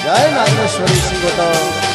जय नागेश्वरी सिंह गौतम।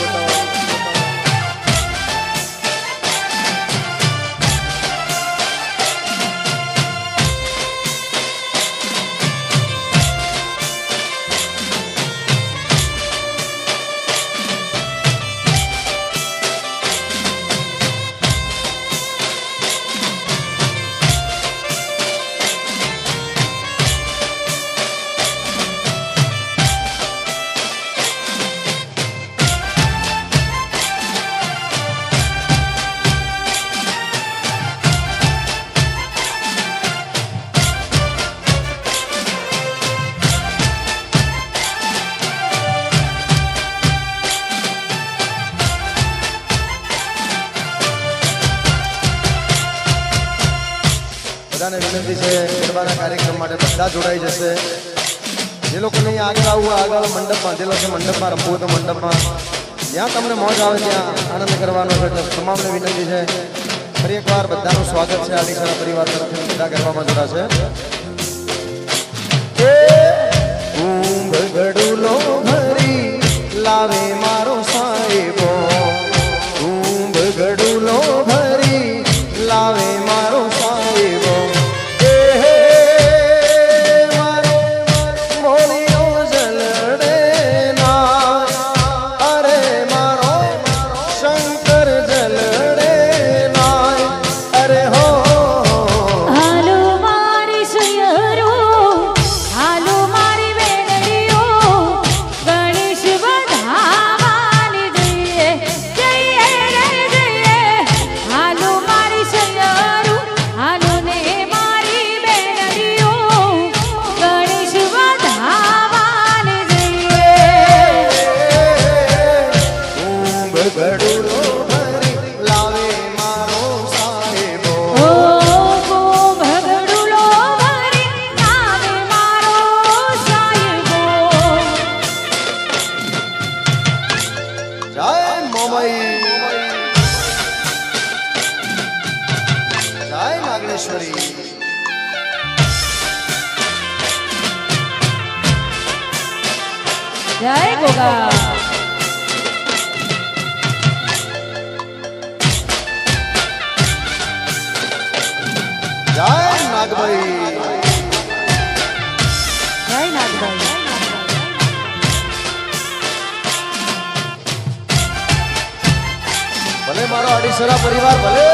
બધાને વિનંતી છે ગરબાના કાર્યક્રમ માટે બધા જોડાઈ જશે। જે લોકોને અહીં આગળ આવવું આગળ મંડપ બાંધેલો છે, મંડપમાં રમવું તો મંડપમાં, જ્યાં તમને મોજ આવે ત્યાં આનંદ કરવાનો છે। એટલે તમામને વિનંતી છે, ફરી એકવાર બધાનું સ્વાગત છે। આડીસરા પરિવાર તરફથી બધા ગરબામાં જોડાશે। ગડુલો ભરી લાવે મારો સાહેબો, ગડુલો ભરી લાવે મારો સાહેબો, जय गोगा। जय नागभाई, जय नागभाई। भले मारो आडीसरा परिवार भले।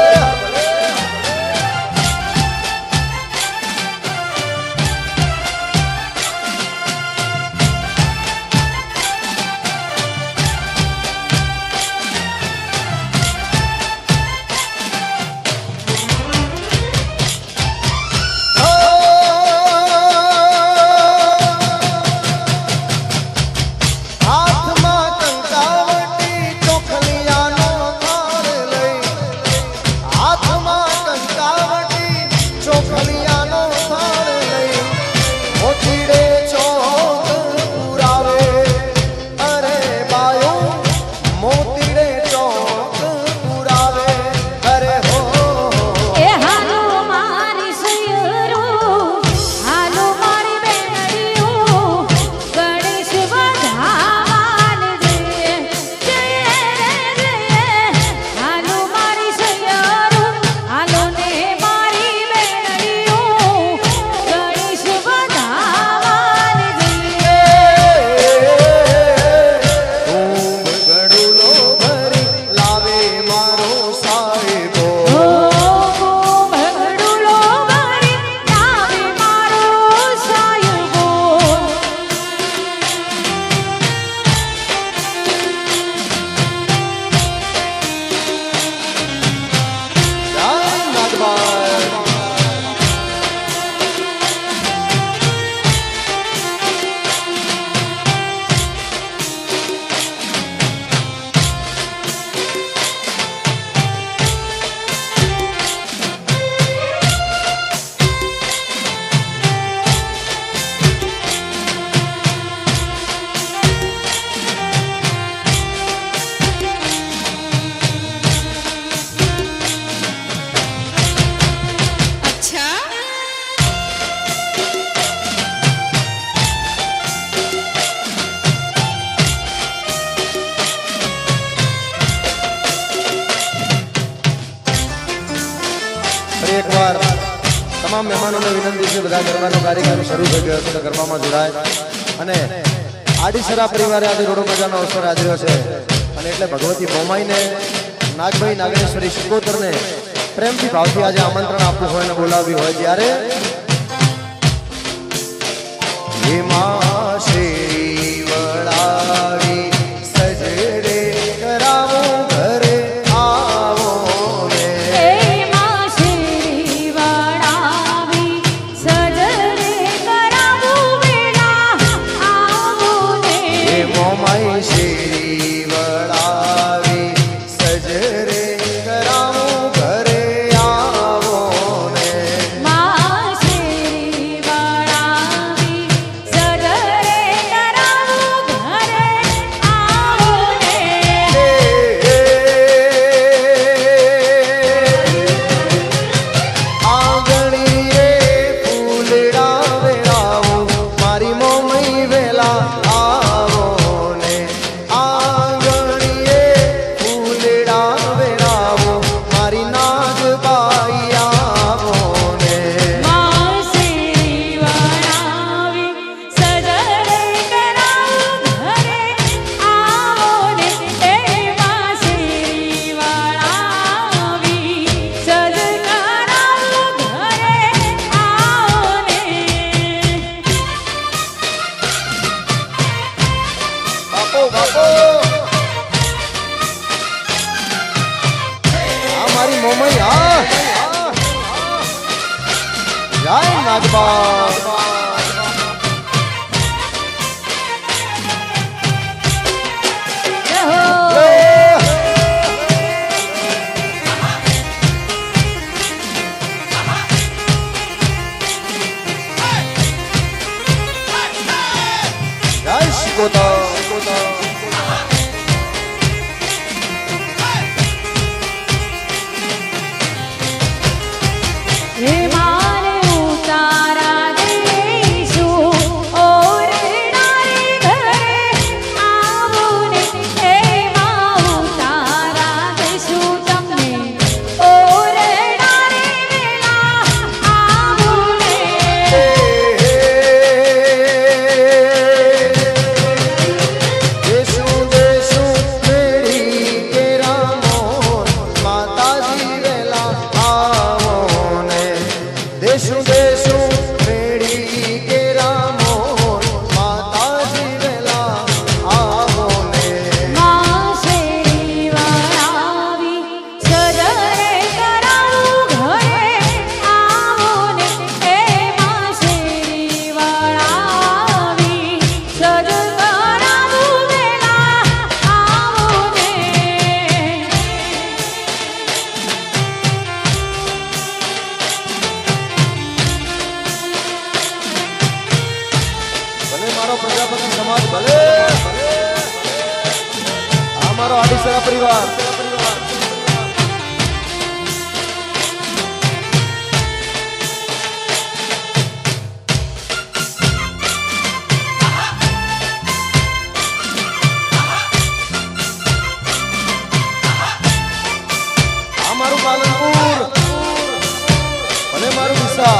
તમામ મહેમાનોને વિનંતી છે બધા ગરબાનો કાર્યક્રમ શરૂ થઈ ગયો છે તો ગરબામાં જોડાય અને આડીસરા પરિવારે આજે રોડો મજાનો અવસર આદર્યો છે અને એટલે ભગવતી મોમાઈને નાગભાઈ નાગેશ્વરી શિકોતરને પ્રેમથી ભાવથી આજે આમંત્રણ આપવું હોય અને બોલાવ્યું હોય ત્યારે હેમા શ્રી વળાવી સજડે કરાવો ઘરે આવો ને હેમા શ્રી વળાવી સજડે કરાવો વેળા આવો ને મોમાઈ શ્રી વળાવી સજડે કરાવો ઘરે આવો ને મા શ્રી વળાવી સજડે કરાવો ઘરે આવો ને આંગણીએ ફૂલડા વેળાવો મારી મોમઈ વેલા આવો ને આંગણીએ ફૂલડા વેળાવો મારી નાગબાઈ આવો ને મા શ્રી વળાવી સજડે કરાવો ઘરે આવો ને હે મા શ્રી વળાવી સજડ કરાવો ઘરે આવો ને બાપો બાપો આ મારી મોમઈ જય નાગબા જય શિકોતર હે મારે ઉતારા દઈશું ઓરડારે ઘરે આવો ને હે મા ઉતારા દઈશું તમને ઓરડારે વેળા આવો ને દેશુ દેશુ મેરી કેરા મોર માતાજી વેલા આવો ને દેશુ દેશુ મેરી કેરા મોર માતાજી વેલા આવો ને મા શ્રી વળાવી સજડે કરાવો ઘરે આવો ને હે મા શ્રી વળાવી સજડ કરાવો વેળા આવો ને ભલે મારો પ્રજાપતિ સમાજ ભલે આ મારો આડીસરા પરિવાર આ મારું પાલનપુર ભલે મારું વિસા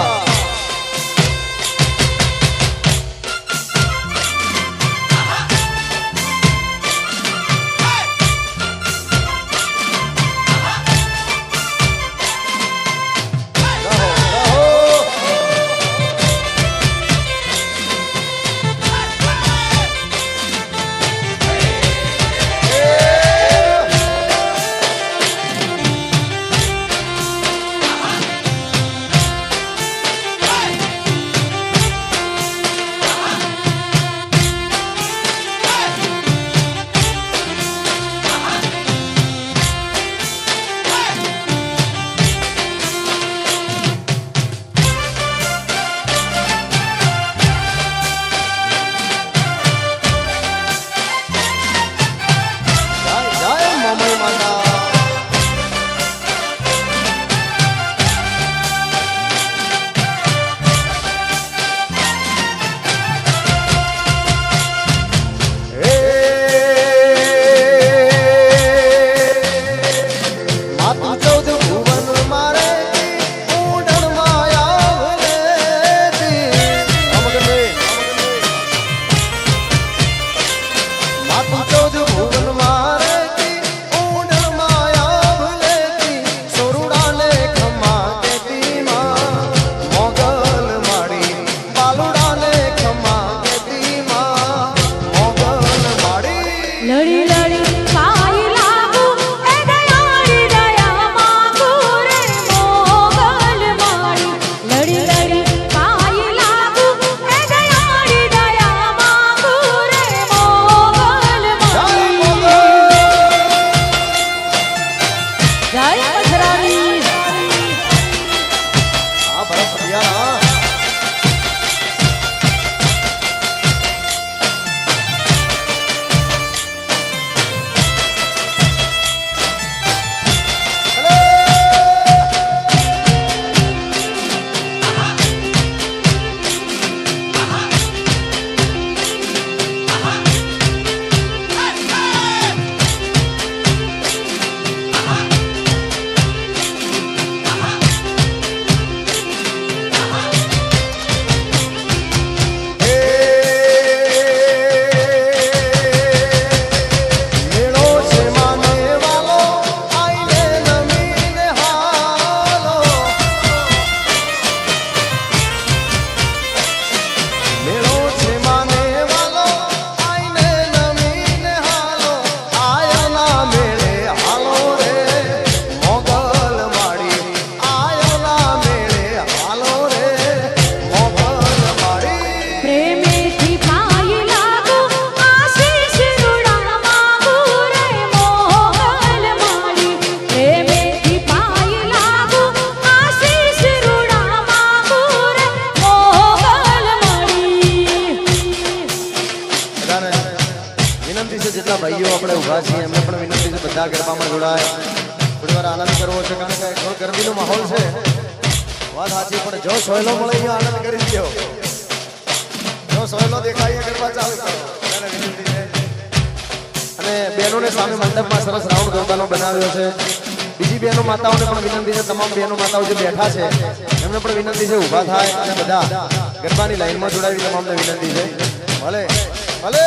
ઊભા છીએ એમને પણ વિનંતી છે બધા ગરબામાં જોડાય થોડી વાર આનંદ કરવો છે કારણ કે થોડો ગરમીનો માહોલ છે વાત સાચી પણ જો સોયલો મળે અહીંયા આનંદ કરી દો જો સોયલો દેખાય ગરબા ચાલુ કરો ત્યારે વિનંતી છે અને બહેનોને સામે મંડપમાં સરસ રાઉન્ડ ગરબાનો બનાવ્યો છે બીજી બહેનો માતાઓને પણ વિનંતી છે તમામ બહેનો માતાઓ જે બેઠા છે એમને પણ વિનંતી છે ઊભા થાય અને બધા ગરબાની લાઈનમાં જોડાવી તમામને વિનંતી છે ભલે ભલે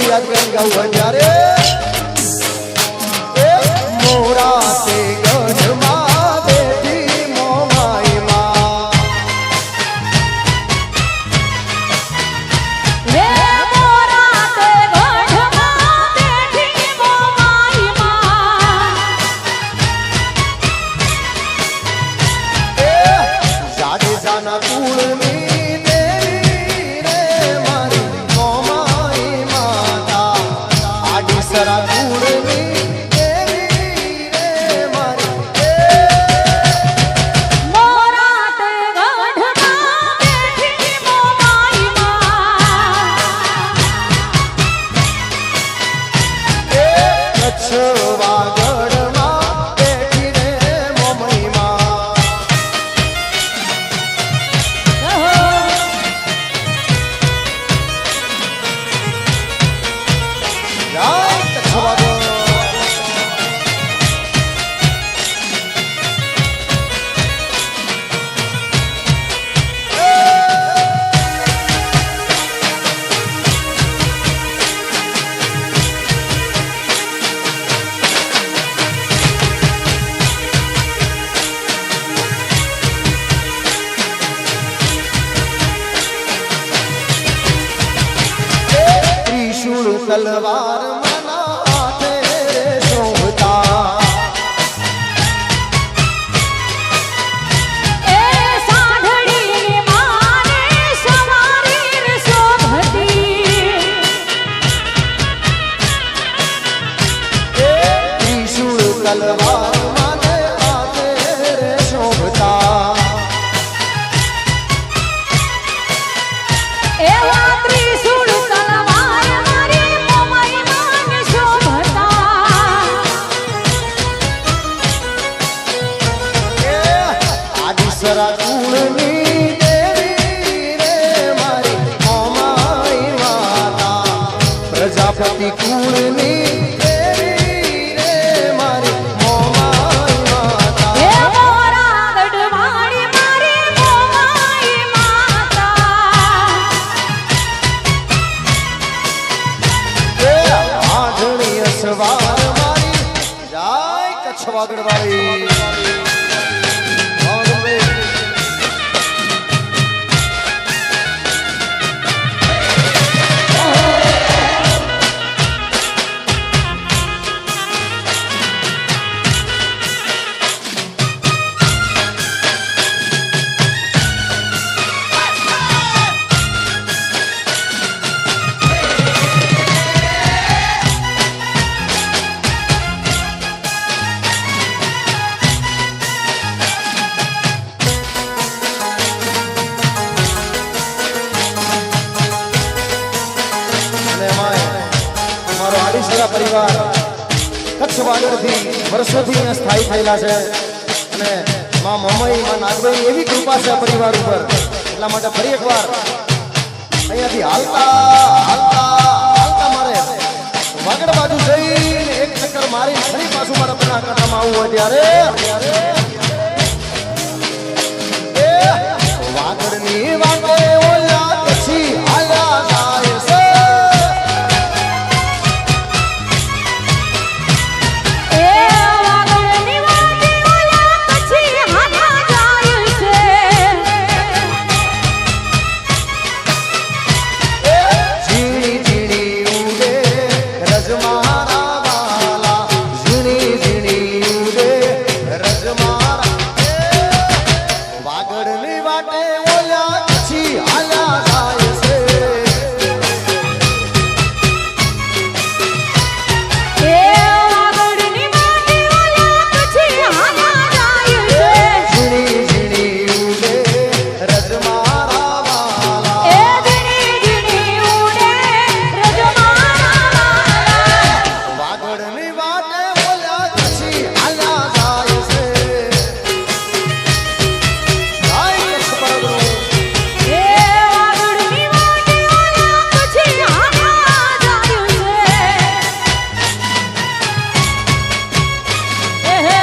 યાદ કરીને ગાવું ત્યારે મોરા તે ગઢમાં બેઠી મોમાઈમાં હે મોરા તે ગઢમાં બેઠી મોમાઈમાં જાડેજાના કુળની તલવાર મના હાથે શોભતા એ સાંઢળી માને સવારી શોભતી ત્રિશુળ તલવાર માને હાથે શોભતા એવા ત્રિશૂળ તલવાર મારી મોમાઈ માને શોભતા આદિસરા કુળની દેવી રે મારી મોમાઈ માતા પ્રજાપતિ કુળની દેવી રે મારી મોમાઈ માતા હે મોરા ગઢવાળી મારી મોમાઈ માતા આઢળી અસવાર મારી જય કચ્છ વાગડવાળી અને એમાંય અમારો આડીસરા પરિવાર કચ્છ વાગડથી વર્ષોથી અહીંયા સ્થાયી થયેલા છે અને માં મમઈ માં નાગભાઈ એવી કૃપા છે આ પરિવાર ઉપર એટલા માટે ફરી એકવાર અહીંયાથી હાલતા હાલતા હાલતા મારે વાગડ બાજુ જઈને એક ચક્કર મારી ફરી પાછું મારા બનાસકાંઠામાં આવવું હોય ત્યારે વાગડની વાગે ઓલા પછી હાલ્યા જાય છે એ વાગડની વાગે ઓલા પછી હાલ્યા જાય છે ઝીણી ઝીણી ઉડે રજ મારા વાલા ઝીણી ઝીણી ઉડે રજ મારા વાગડની વાટે ઓલા પછી હાલ્યા જાય છે એ વાગડની વાગે ઓલા પછી હાલ્યા જાય છે ઝીણી ઝીણી ઉડે રજ મારા વાલા એ ધીણી ધીણી ઉડે રજમાના વાગડની વાટે ઓલા પછી હાલ્યા જાય છે જય કચ્છ પરગણો એ વાગડની વાગે ઓલા પછી હાલ્યા જાય છે એ હે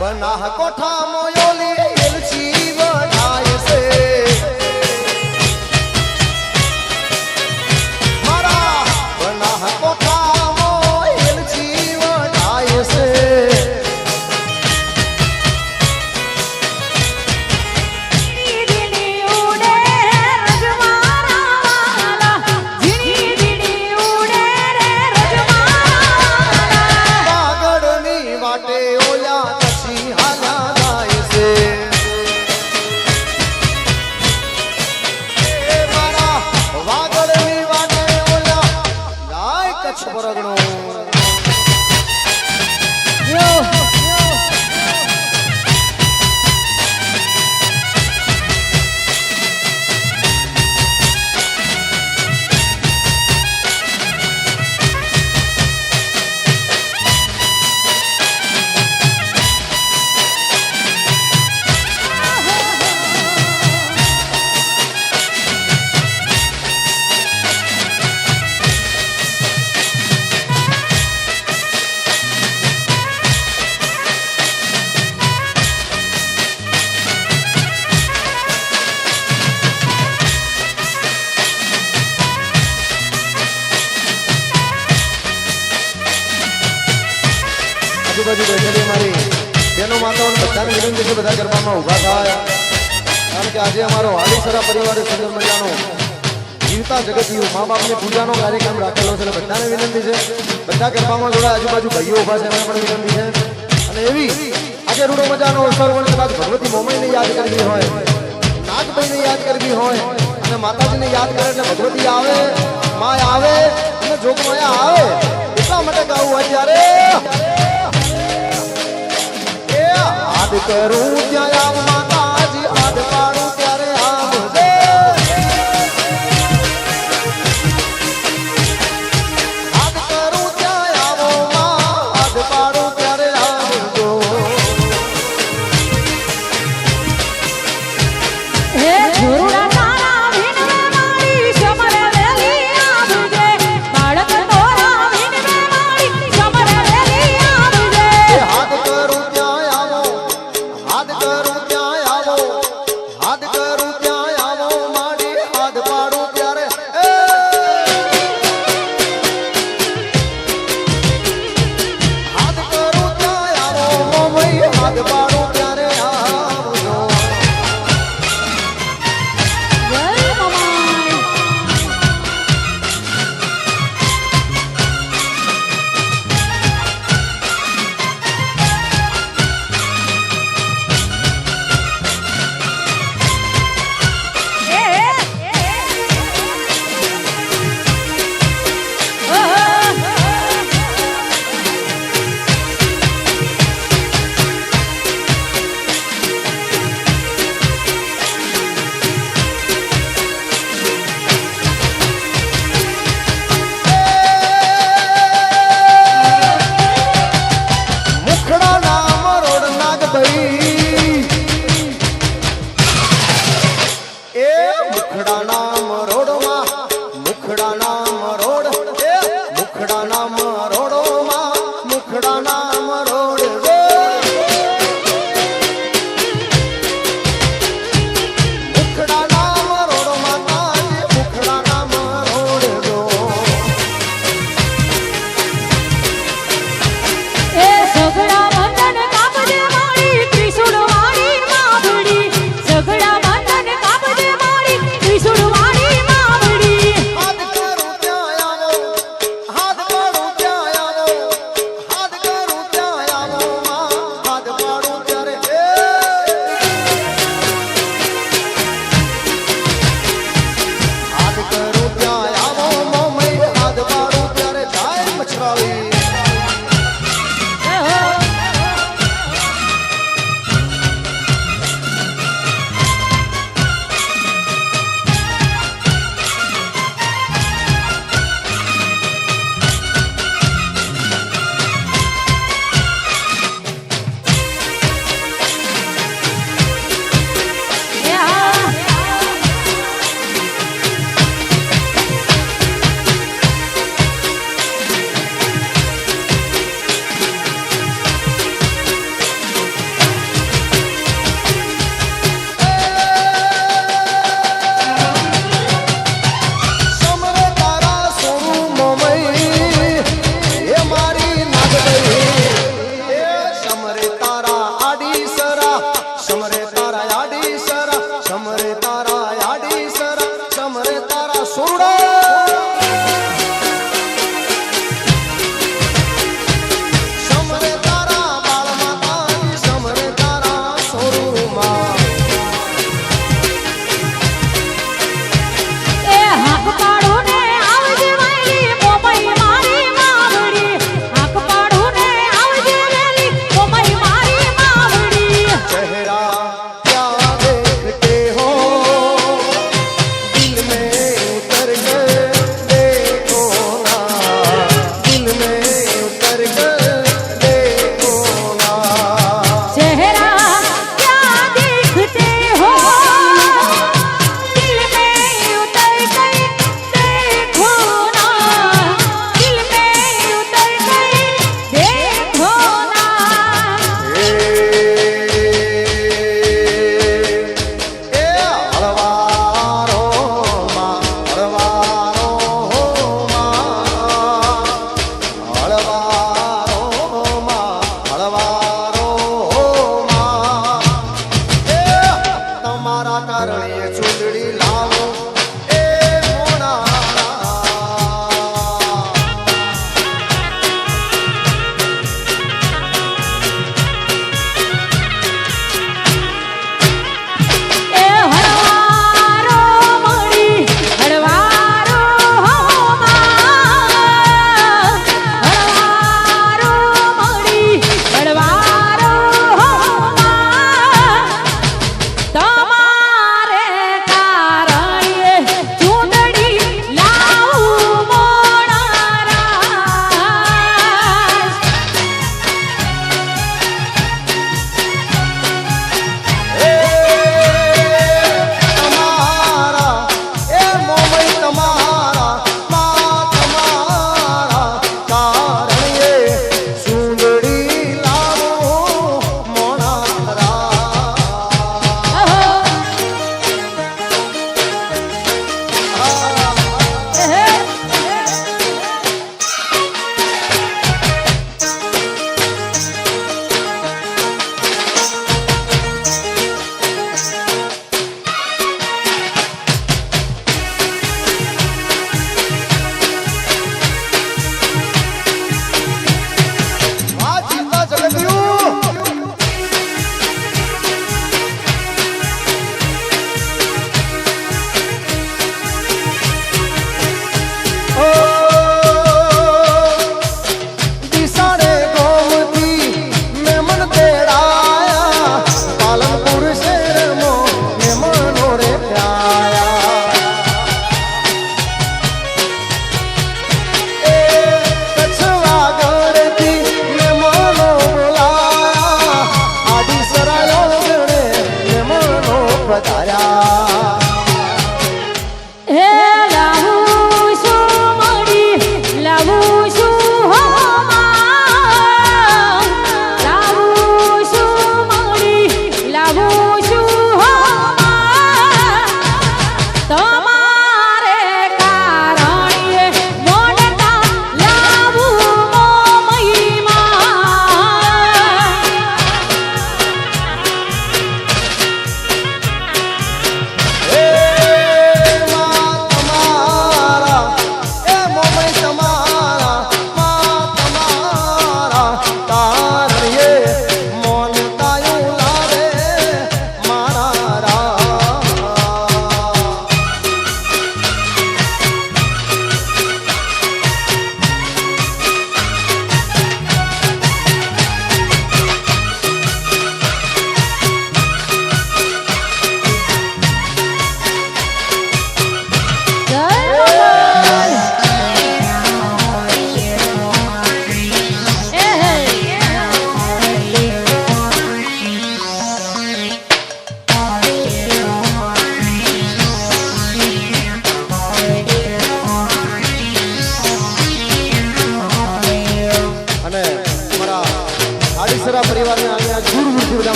બનાહ કોઠા મોયોલી એલચી વઢાય છે મારા બનાહ કોઠા મો એલચી વઢાય છે ધીણી ધીણી ઉડે રજમાના વાલા ધીણી ધીણી ઉડે રે રજમાના વાગડની વાટે ઓલા પછી હાલ્યા જાય છે માતાઓને બધાને વિનંતી છે બધા ગરબામાં ઊભા થાય કારણ કે આજે અમારો હાલીસરા પરિવારે સુંદર મજાનો જીવતા જગતનું મા બાપની પૂજાનો કાર્યક્રમ રાખેલો છે એટલે બધાને વિનંતી છે બધા ગરબામાં જોડા આજુબાજુ ભાઈઓ ઊભા છે એમને પણ વિનંતી છે અને એવી આજે રૂડો મજાનો અવસર પણ કદાચ ભગવતી મોમાઈને યાદ કરવી હોય નાગભાઈને યાદ કરવી હોય અને માતાજીને યાદ કરે એટલે ભગવતી આવે માય આવે અને જોગમાયા આવે એટલા માટે ગાવું અત્યારે એ આદ કરું ત્યાં આવ માતાજી આદ પાડું ત્યારે આવજે આદ કરું ત્યાં આવો માં આદ પાડું ત્યારે આવજો હે ગુરુડા તારા વિનવે મારી સમરે વેલી આવજે બાળક તોરા વિનવે મારી સમરે વેલી આવજે હાથ કરું ત્યાં આવો હાથ કરું ત્યાં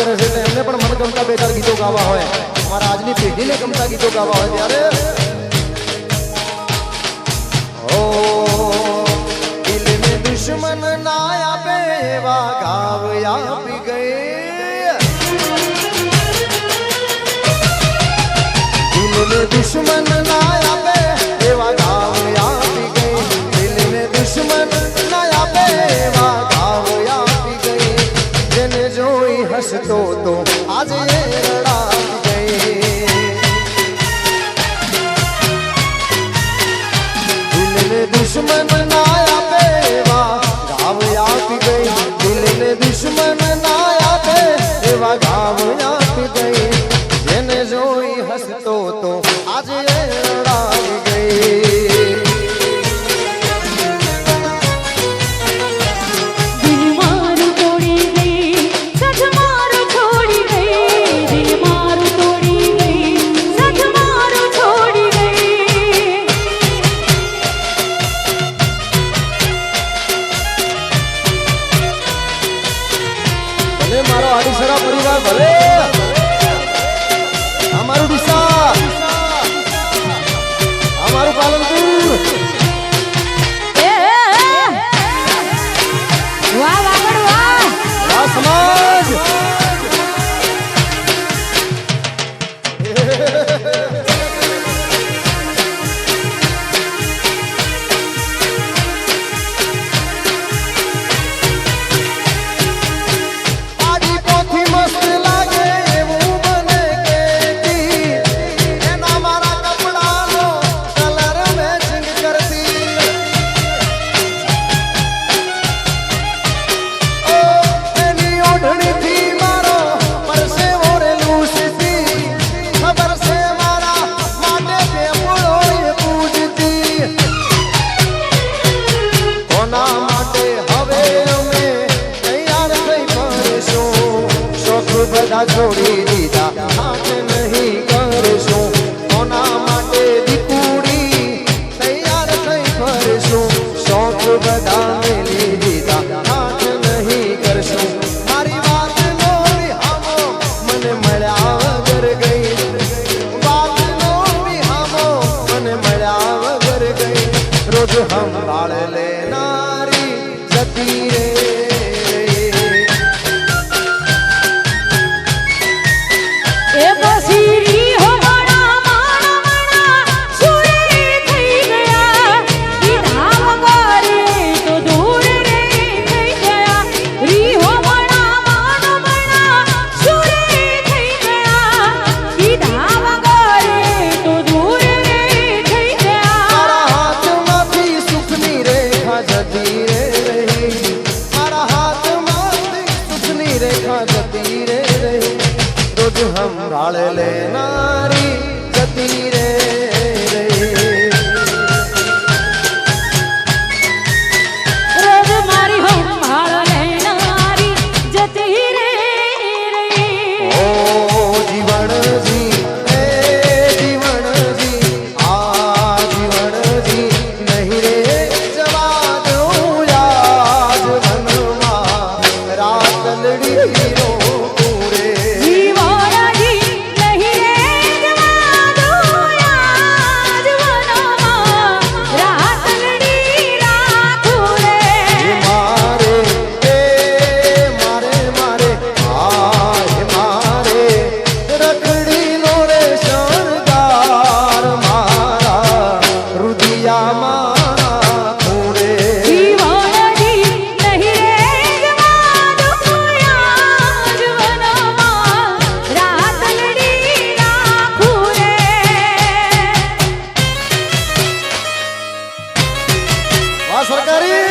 કરે છે એટલે એમને પણ મનગમતા બે ચાર ગીતો ગાવા હોય, અમારા આજની પેઢીને ગમતા ગીતો ગાવા હોય ત્યારે ઓ દિલને દુશ્મન ના આપે એવા ગાવ આપી ગઈ, દિલને દુશ્મન ના આપે એવા ગાવ આપી ગઈ, દિલને દુશ્મન ના આપે એવા ગાવ આપી ગઈ, જેને જોઈ હસતો તો આજે રડાવી ગઈ, દિલને દુશ્મન ના આપે એવા ગાવ આપી ગઈ, દિલને દુશ્મન ના આપે એવા ગાવ આપી ગઈ, જેને જોઈ હસતો તો આજે રડાવી ગઈ. દિલ મારું તોડી ગઈ, સાથ મારું છોડી ગઈ, દિલ મારું તોડી ગઈ, સાથ મારું છોડી ગઈ. ભલે મારો આડીસરા પરિવાર ભલે અમારું ડીસા અમારું પાલનપુર એ વાહ વાગડ વાહ. આ સમાજ આડી પોથી મસ્ત લાગે એવું બને કેતી, એના મારા કપડાનો કલર મેચિંગ કરતી, ઓ એની ઓઢણીથી મારો પરસેવો રે લૂસતી, ખબર છે મારા માટે પેપળો એ પૂજતી, કોના માટે હવે અમે તૈયાર થઈ ફરશું, શોખ બધા છોડી દીધા હાથ નહીં કરશું, કોના માટે દીકુડી તૈયાર થઈ ફરશું, શોખ બધા મેલી દીધા હાથ નહીં કરશું, મારી વાત નો વિહામો મને મળ્યા વગર ગઈ, વાત નો વિહામો મને મળ્યા વગર ગઈ, રોજ સંભાળ લેનારી જતી રે. એ બસીરી હો માણા માણા સુરે થઈ ગયા, કીધા વગરે તો દૂર રે થઈ ગયા, રી હો માણા માણા સુરે થઈ ગયા, કીધા વગરે તો દૂર રે થઈ ગયા. મારા હાથમાંથી સુખની રેખા જતી રે રહી, મારા હાથમાંથી સુખની રેખા જતી રે રહી, રોજ સંભાળ લેનારી જતી રે રહી. રોજ મારી સંભાળ લેનારી જતી રે રહી. ઓ જીવણજી એ જીવણજી આ જીવણજી નહીં રે જવા દઉં યાદ વનમાં રાતલડી રો પૂરે. જીવનજી નહીં રે જવા દઉં યાદ વનમાં, રાતલડી રાખું રે. મારે મારે આય મારે રખડીનો રે શણગાર મારા રુદિયામાં ખૂણે. જીવનજી નહીં રે જવા દઉં યાદ વનમાં, રાતલડી રાખું રે. વાહ સરકારી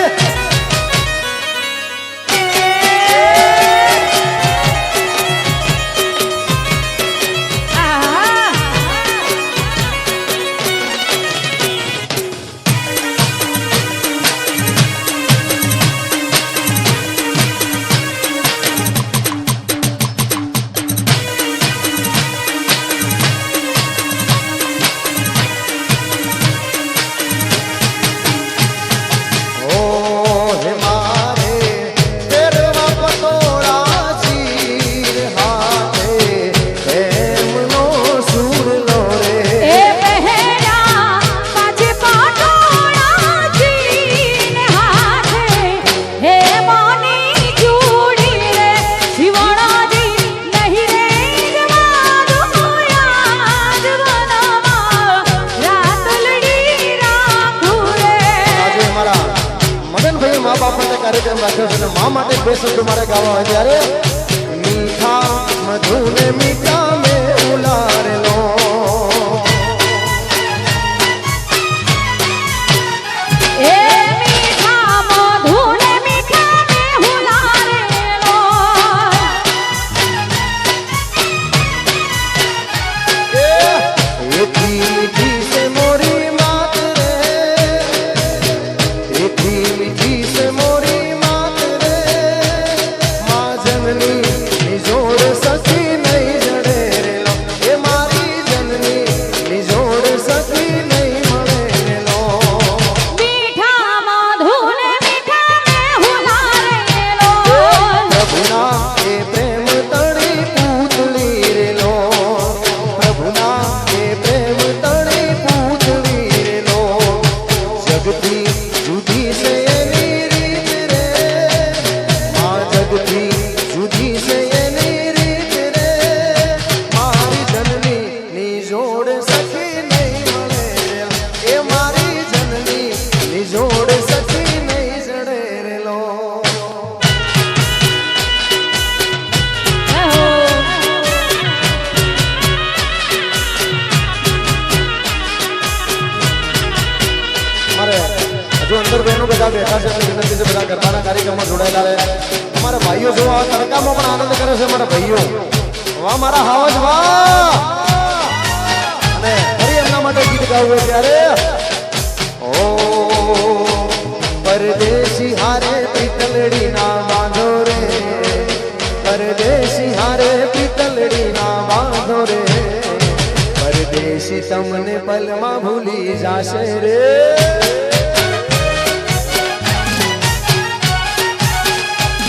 મા બાપ માટે કાર્યક્રમ રાખ્યો છે અને મા માટે બે શબ્દો મારે ગાવા હોય ત્યારે મીઠા મધુને મીઠા મેં ઉલારેલો એ મીઠા મધુને મીઠા મેં હુલારેલો એથી મીઠી સે મોરી માત રે એથી મીઠી સે મોરી માત રે મા જનની નિજોડ સખી નહીં જડે રેલો એ મારી જનની નિજોડ સખી નહીં મળે રેલો મીઠા મધુને મીઠા મેં હુલારેલો પ્રભુના એ પ્રેમ તણી પૂતળી રેલો પ્રભુના એ પ્રેમ તણી પૂતળી રેલો જગતી જુદી છે એની રીત રે મા જગતી જુદી છે એની રીત રે મારી જનની ની જોડ સખી નહીં મળે રેલો એ મારી જનની ની જોડ સખી નહીં જડે રેલો મારે હજુ અંદર બહેનો બધા બેઠા છે અને વિનંતી છે બધા ગરબાના કાર્યક્રમમાં જોડાયેલા રહે અમારા ભાઈઓ જો આ તડકામાં પણ આનંદ કરે છે મારા ભાઈઓ વાહ મારા હાવજ વાહ અને ફરી એમના માટે ગીત ગાવું હોય ત્યારે ઓ પરદેશી હારે પિતલડી ના બાંધો રે પરદેશી હારે પિતલડી ના બાંધો રે પરદેશી તમને પલમાં ભૂલી જાશે રે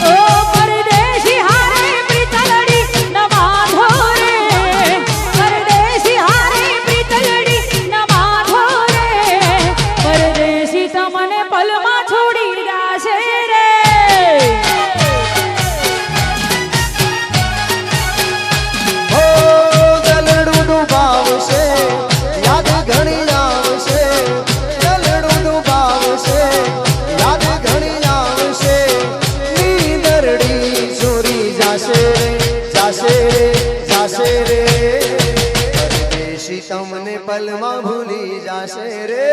ઓ પરદેશી હારે પ્રીતલડી ન બાંધો રે પરદેશી હારે પ્રીતલડી ન બાંધો રે પરદેશી તમને પલમાં છોડી જાશે રે હો દલડું ડૂબાવશે યાદ ઘણી આવશે દલડું ડૂબાવશે યાદ ઘણી આવશે નીંદરડી ચોરી જાશે રે જાશે રે જાશે રે પરદેશી તમને પલમાં ભૂલી જાશે રે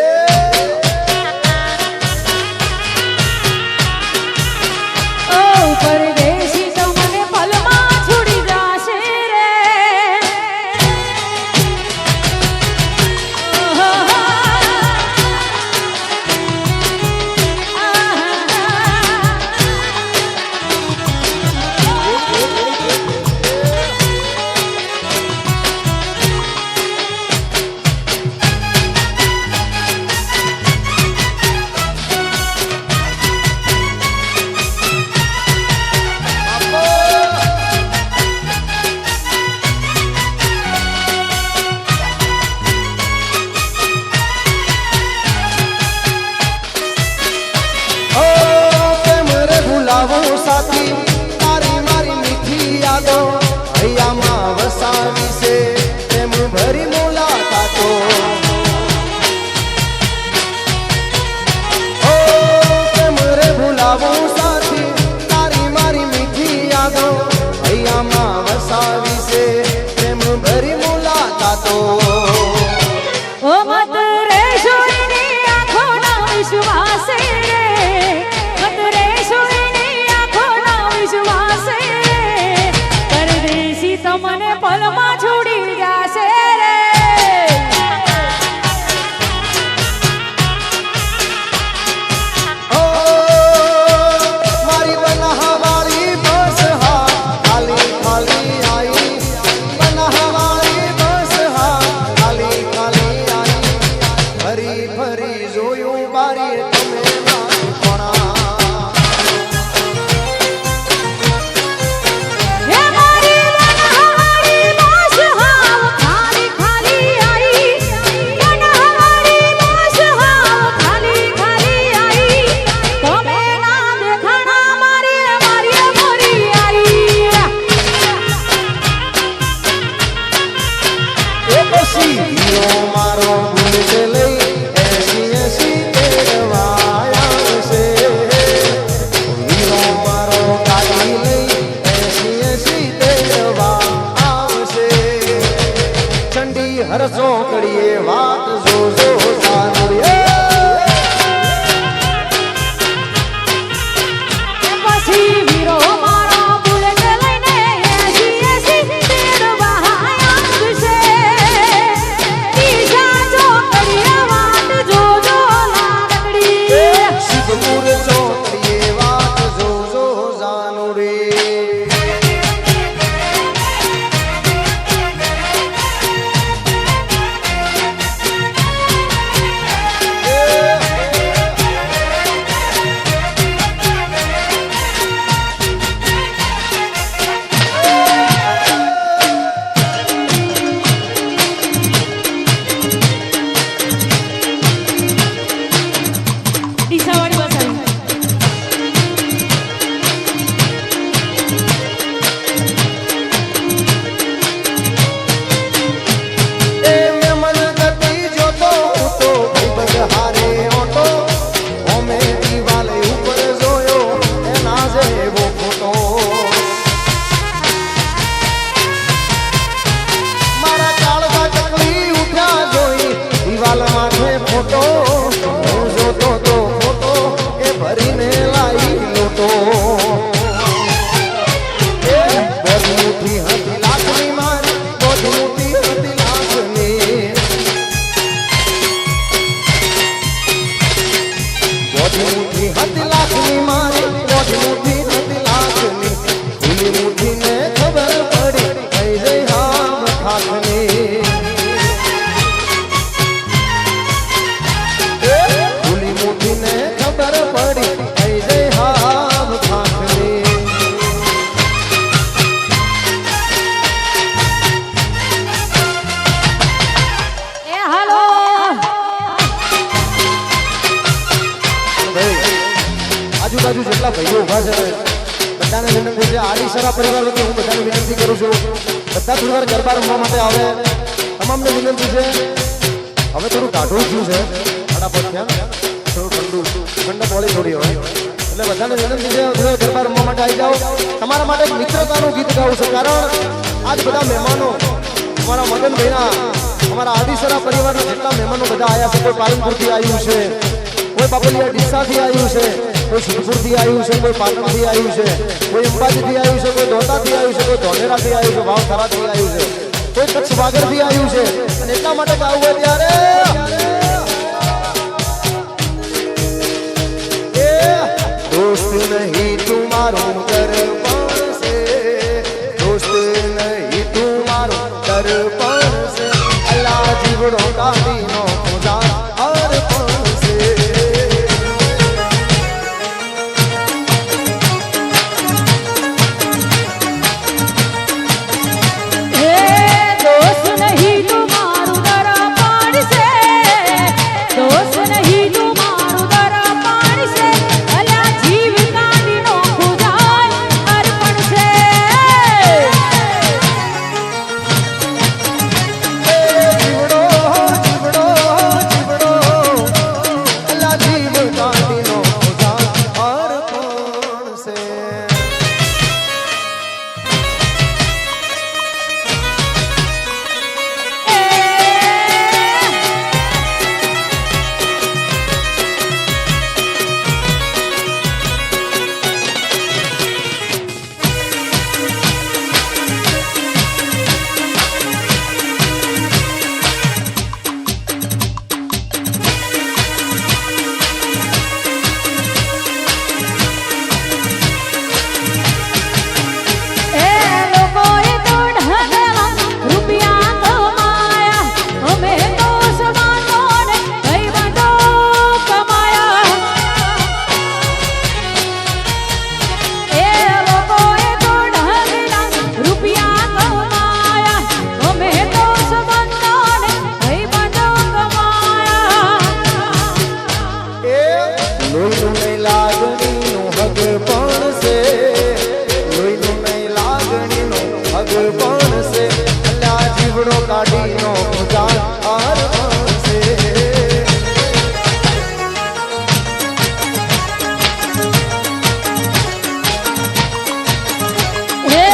ઓ પરદેશી તમને પલમાં છોડી જાશે રે જોધપુર ચોકડીએ વાત જોજો જાનુ રે ડીસાવાળી બસ આવી. એ મન ગતિ જોતો તો બહારે ઓટો ઓમે દીવાલે ઉપર જોયો એના જેવો ફોટો મારા કાળવા ચકલી ઉઠ્યા જોઈ દીવાલ માથે ફોટો હું જોતો તો ફોટો એ ભરીને લાઈ લોટો એ બધી મુઠ્ઠી હતી લાખની મારી બધી મુઠ્ઠી હતી લાખની બધી મુઠ્ઠી હતી લાખની મારી બધી મુઠ્ઠી હતી લાખની ખુલ્લી મુઠ્ઠીને ખબર પડી થઈ જઈ હામ ખાખની ખુલ્લી મુઠ્ઠીને ખબર પડી થઈ જઈ હામ ખાખની એ હાલો. ભાઈ આજુબાજુ જેટલા ભાઈઓ ઉભા છે બધાને વિનંતી છે આડીસરા પરિવાર વતી હું બધાને વિનંતી કરું છું બધા થોડી વાર ગરબા રમવા માટે આવે તમામને વિનંતી છે હવે થોડું કાઢવું થયું છે ફટાફટ થયા થોડું ઠંડુ બોળી થોડી હોય એટલે બધાને વિનંતી છે થોડા ગરબા રમવા માટે આવી જાઓ તમારા માટે એક મિત્રતાનું ગીત ગાવું છે કારણ આજ બધા મહેમાનો અમારા મગનભાઈના અમારા આડીસરા પરિવારના જેટલા મહેમાનો બધા આવ્યા છે કોઈ પાલનપુરથી આવ્યું છે કોઈ બાપલિયા ડીસાથી આવ્યું છે કોઈ સિદ્ધપુરથી આવ્યું છે કોઈ પાટણથી આવ્યું છે કોઈ અંબાજીથી આવ્યું છે કોઈ દોતાથી આવ્યું છે કોઈ ધોલેરાથી આવ્યું છે વાવથરાથી આવ્યું છે કોઈ કચ્છ વાગડથી આવ્યું છે અને એટલા માટે ગાવું હોય ત્યારે એ દોસ્ત નહીં તુમારો દર્પણ છે દોસ્ત નહીં તુમારો દર્પણ છે અલ્લાહ જીવડો કાઢીનો પૂજા અર્પણ છે હે દોસ્ત નહીં તું મારું દરપાણ છે દોસ્ત નહીં તું મારું દરપાણ છે અલ્યા જીવ કાઢીનો પૂજા અર્પણ છે જીવડો જીવડો જીવડો અલ્લાહ જીવ કાઢીનો પૂજા અર્પણ છે એ લોકોએ તો ઢગલા રૂપિયા કમાયા અમે તો સમાનોને ભાઈબંધો કમાયા એ લોકોએ તો ઢગલા રૂપિયા કમાયા અમે તો સમાનોને ભાઈબંધો કમાયા એ લોહીનું નહીં લાગણીનું હગ પણ છે લોહીનું નહીં લાગણીનું હગ પણ છે અલ્લાહ જીવડો કાઢીનો પૂજા અર્પણ છે હે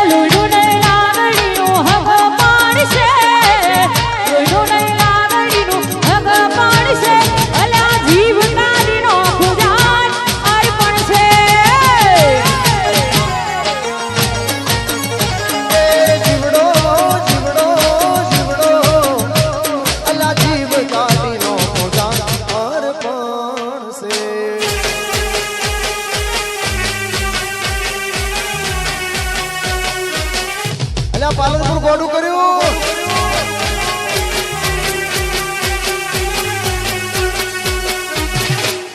લોહીનું નહીં લાગણીનું હગ પાડશે લોહીનું નહીં લાગણીનું હગ પાડશે અલ્યા જીવ કાઢીનો પૂજા અર્પણ છે એ જીવડો જીવડો જીવડો અલ્યા પાલનપુર ગોડું કર્યું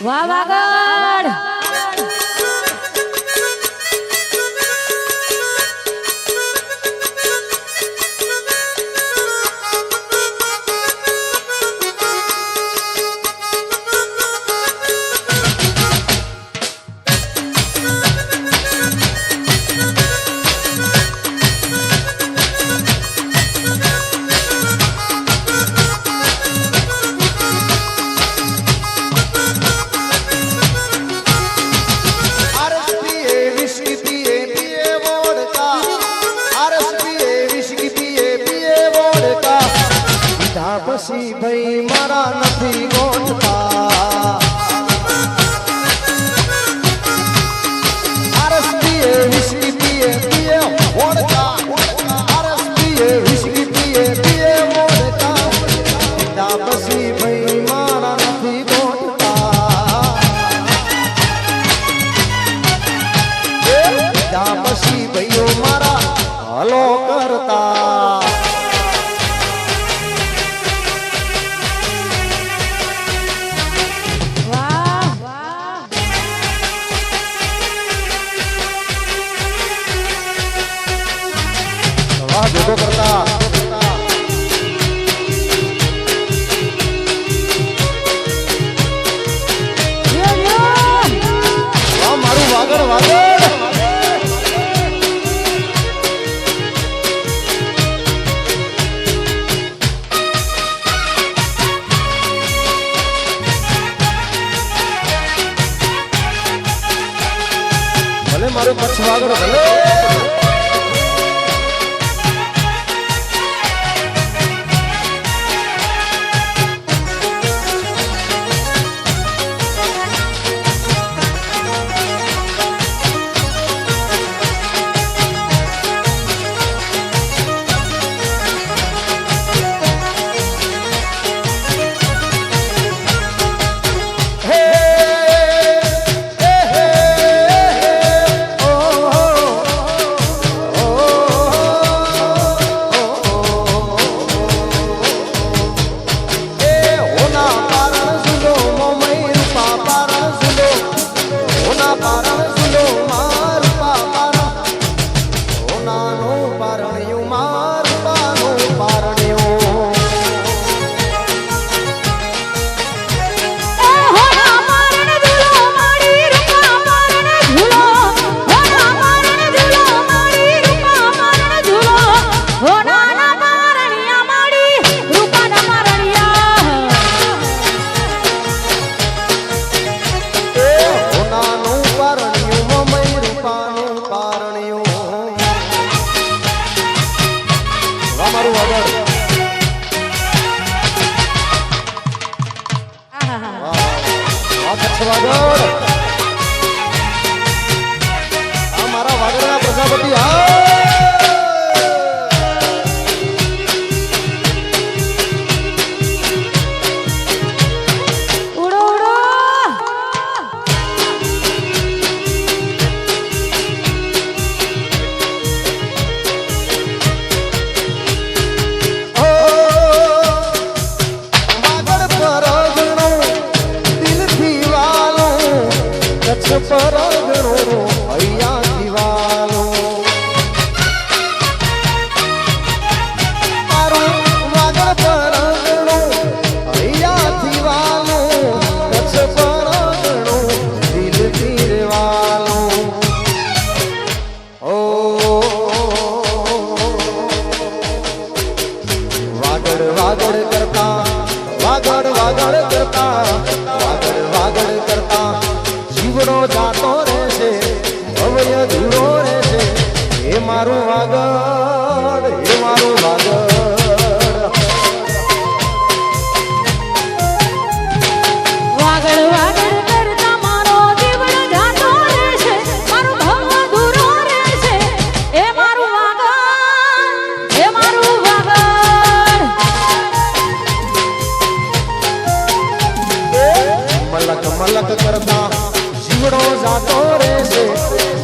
વાહ વાગડ પછી ભાઈ મારા નથી ગોઠતા આરસ પીએ વિસ્કી પીએ પીએ વોડકા આરસ પીએ વિસ્કી પીએ પીએ વોડકા પીધા પછી ભાઈ મારા નથી ગોઠતા પીધા પછી ભાઈઓ મારા હલો કરતા જોડો કરતા મારું વાગડ વાગડ ભલે મારું પક્ષ વાગડ ભલે મારા વાગડના પ્રજાપતિ ઉડો ઉડો પરગણો અહીંયા દિવાલો મારું વાગડ પરગણો અહીંયા દિવાલો કચ્છ પરગણો દિલથી રેવાલો ઓ વાગડ વાગડ કરતા વાગડ વાગડ કરતા વાગડ વાગડ કરતા જીવડો જાતો રહેશે ભવ્ય ધૂળો રહેશે એ મારું વાગડ એ મારું વાગડ વાગડ વાગડ કરતા મારો જીવડો જાતો રહેશે મારો ભવ દૂરો રહેશે એ મારું વાગડ એ મારું વાગડ મલક મલક કરતા જીવડો જાતો રહેશે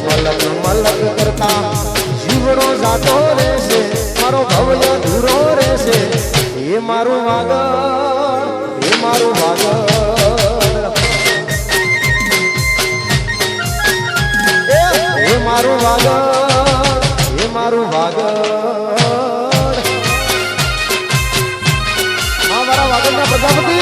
મલક મલક કરતા જીવડો જાતો રહેશે ભવ્ય ધૂરો રહેશે એ મારું વાગડ એ મારું વાગડ એ મારું વાગડ એ મારું વાગડ મારા વાગડના પ્રજાપતિ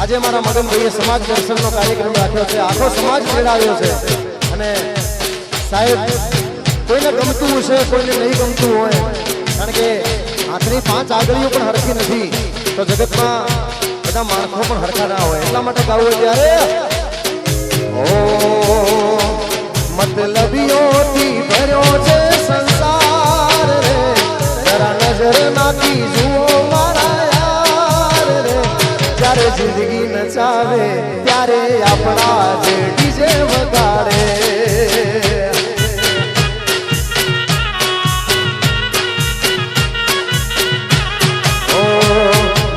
આજે મારા મગનભાઈએ સમાજ દર્શનનો કાર્યક્રમ રાખ્યો છે આખો સમાજ મેળાવ્યો છે અને સાહેબ કોઈને ગમતું હશે કોઈને નહીં ગમતું હોય કારણ કે આખરી 5 આગળીઓ પણ હરખી નથી તો જગતમાં બધા માણસો પણ હરખા ના હોય એટલા માટે ગાવું ત્યારે ઓ મતલબીઓથી ભર્યો છે સંસાર રે જરા નજર નાખી જુઓ મારા યાર રે જ્યારે જિંદગી નચાવે ત્યારે આપણા જે ડીજે વગાડે ઓ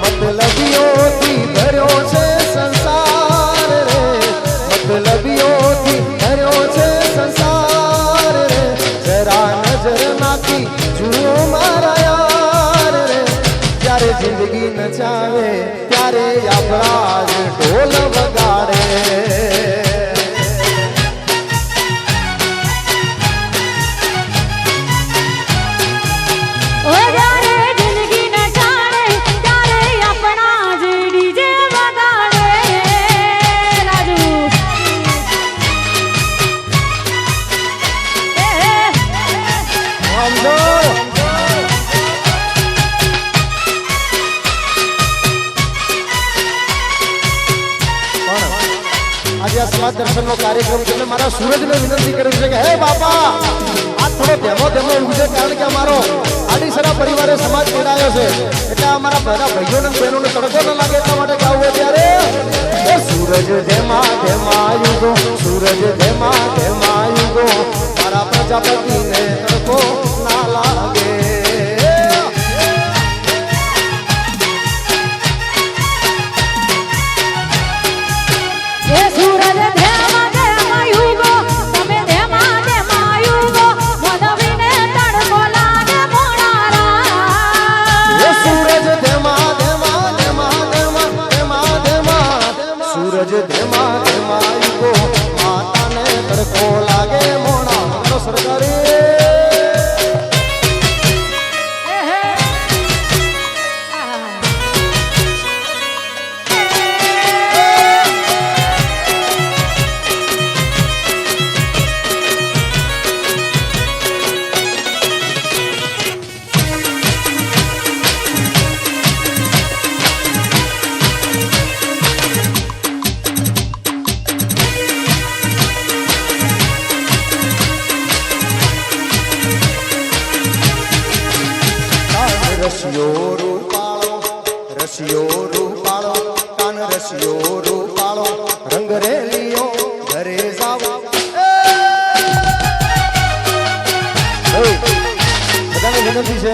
મતલબીઓથી ભર્યો છે સંસાર રે મતલબીઓથી ભર્યો છે સંસાર રે જરા નજર નાખી જુઓ મારા યાર રે જ્યારે જિંદગી નચાવે ત્યારે આપણા જ ઢોલ વગાડે સમાજ દર્શનનો કાર્યક્રમ છે મારા સૂરજને વિનંતી કરી છે કે હે બાપા આ થોડો ધેમો ધેમો ઉગજે, કારણ કે અમારો આડીસરા પરિવારે સમાજ કેળાયો છે, એટલે અમારા બધા ભાઈઓને બહેનોને તડકો ન લાગે એટલા માટે ગાવું ત્યારે એ સૂરજ ધેમા ધેમા યુગો, સૂરજ ધેમા ધેમા યુગો, મારા પ્રજાપતિને તડકો ના લાગે. એ સૂરજ ધેમા ધેમા યુગો, તમે ધેમા ધેમા યુગો, મનવીને તડકો લાગે મોણારા. એ સૂરજ ધેમા ધેમા ધેમા ધેમા ધેમા ધેમા, સૂરજ ધેમા ધેમા યુગો, માતાને તડકો લાગે મોણા સરકારી. રસિયો રૂપાળો, રસિયો રૂપાળો, કાન રસિયો રૂપાળો, રંગ રેલિયો ઘરે જાવ. બધાને વિનંતી છે,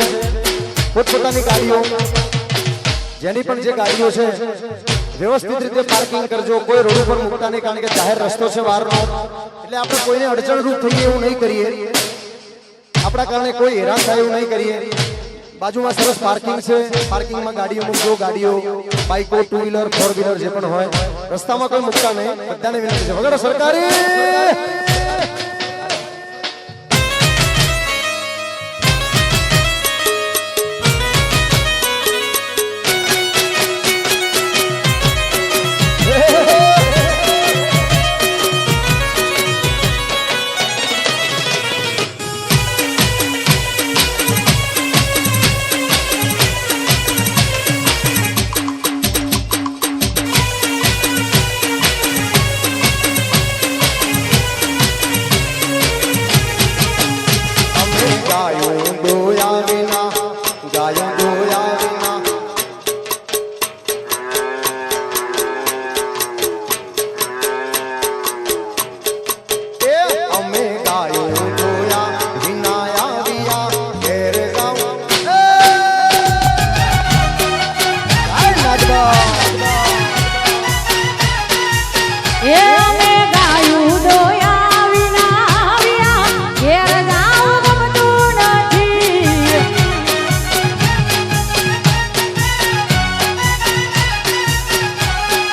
પોતપોતાની ગાડીઓ, જેની પણ જે ગાડીઓ છે વ્યવસ્થિત રીતે પાર્કિંગ કરજો. કોઈ રોડ ઉપર મૂકતા નહીં, કારણ કે જાહેર રસ્તો છે બહારનો, એટલે આપણે કોઈને અડચણરૂપ થઈએ એવું નહીં કરીએ, આપણા કારણે કોઈ હેરાન થાય એવું નહીં કરીએ. બાજુમાં સરસ પાર્કિંગ છે, પાર્કિંગમાં ગાડીઓ મૂકજો. ગાડીઓ, બાઇકો, ટુ વ્હીલર, ફોર વ્હીલર જે પણ હોય રસ્તામાં કોઈ મૂકતા નહીં. બધાને વિનંતી છે, વગર સરકારી.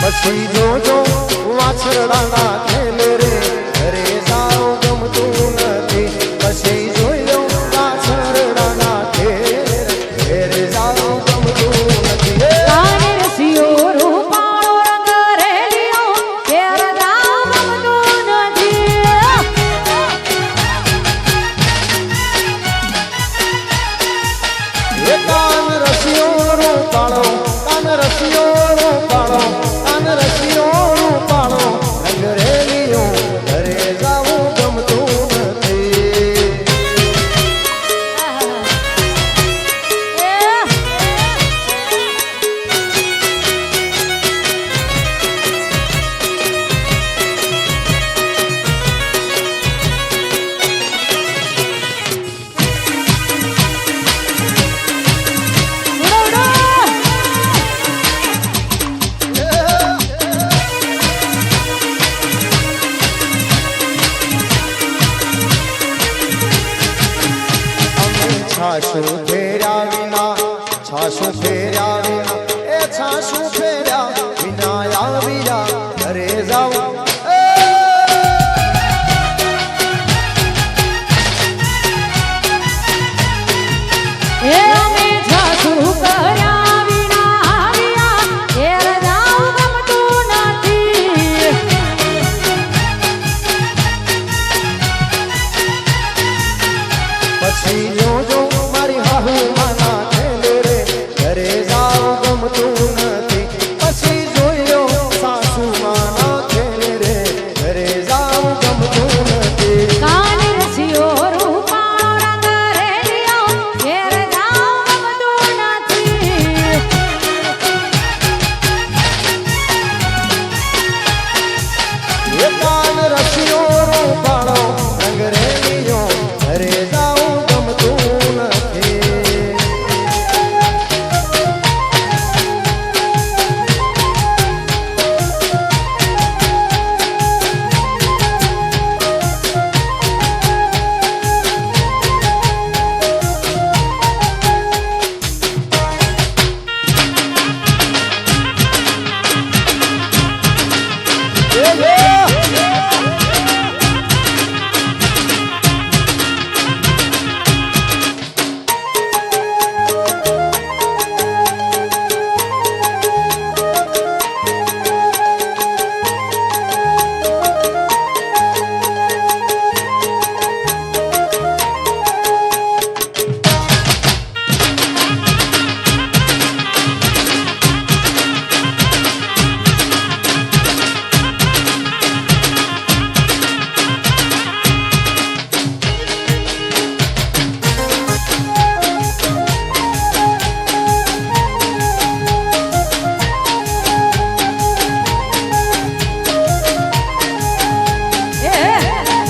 પછી જોજો વાછરડાના ખેલે રે, ઘરે જાવ ગમતું નથી. પછી જોયો વાછરડાના ખેલે, ઘરે જાવ ગમતું નથી. કાને રસિયો રૂપાળો, રંગ રેલિયો ઘેર જાવ ગમતું નથી. એ કાન રસિયો રૂપાળો, કાન રસિયો રૂપાળો, કાન રસિયો રૂપાળો, રંગ રેલિયો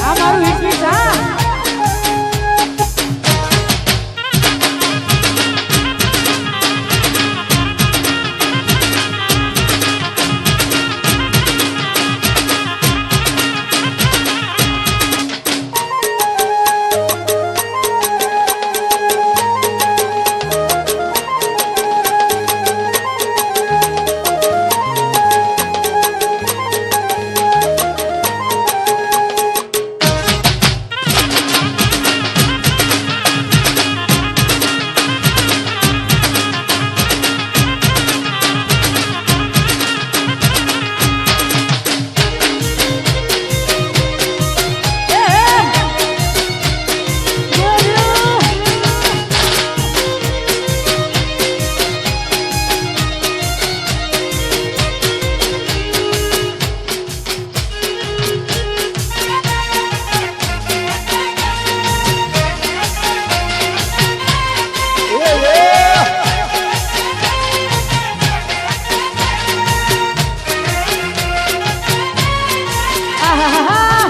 આ મારું હિટ બીટ હા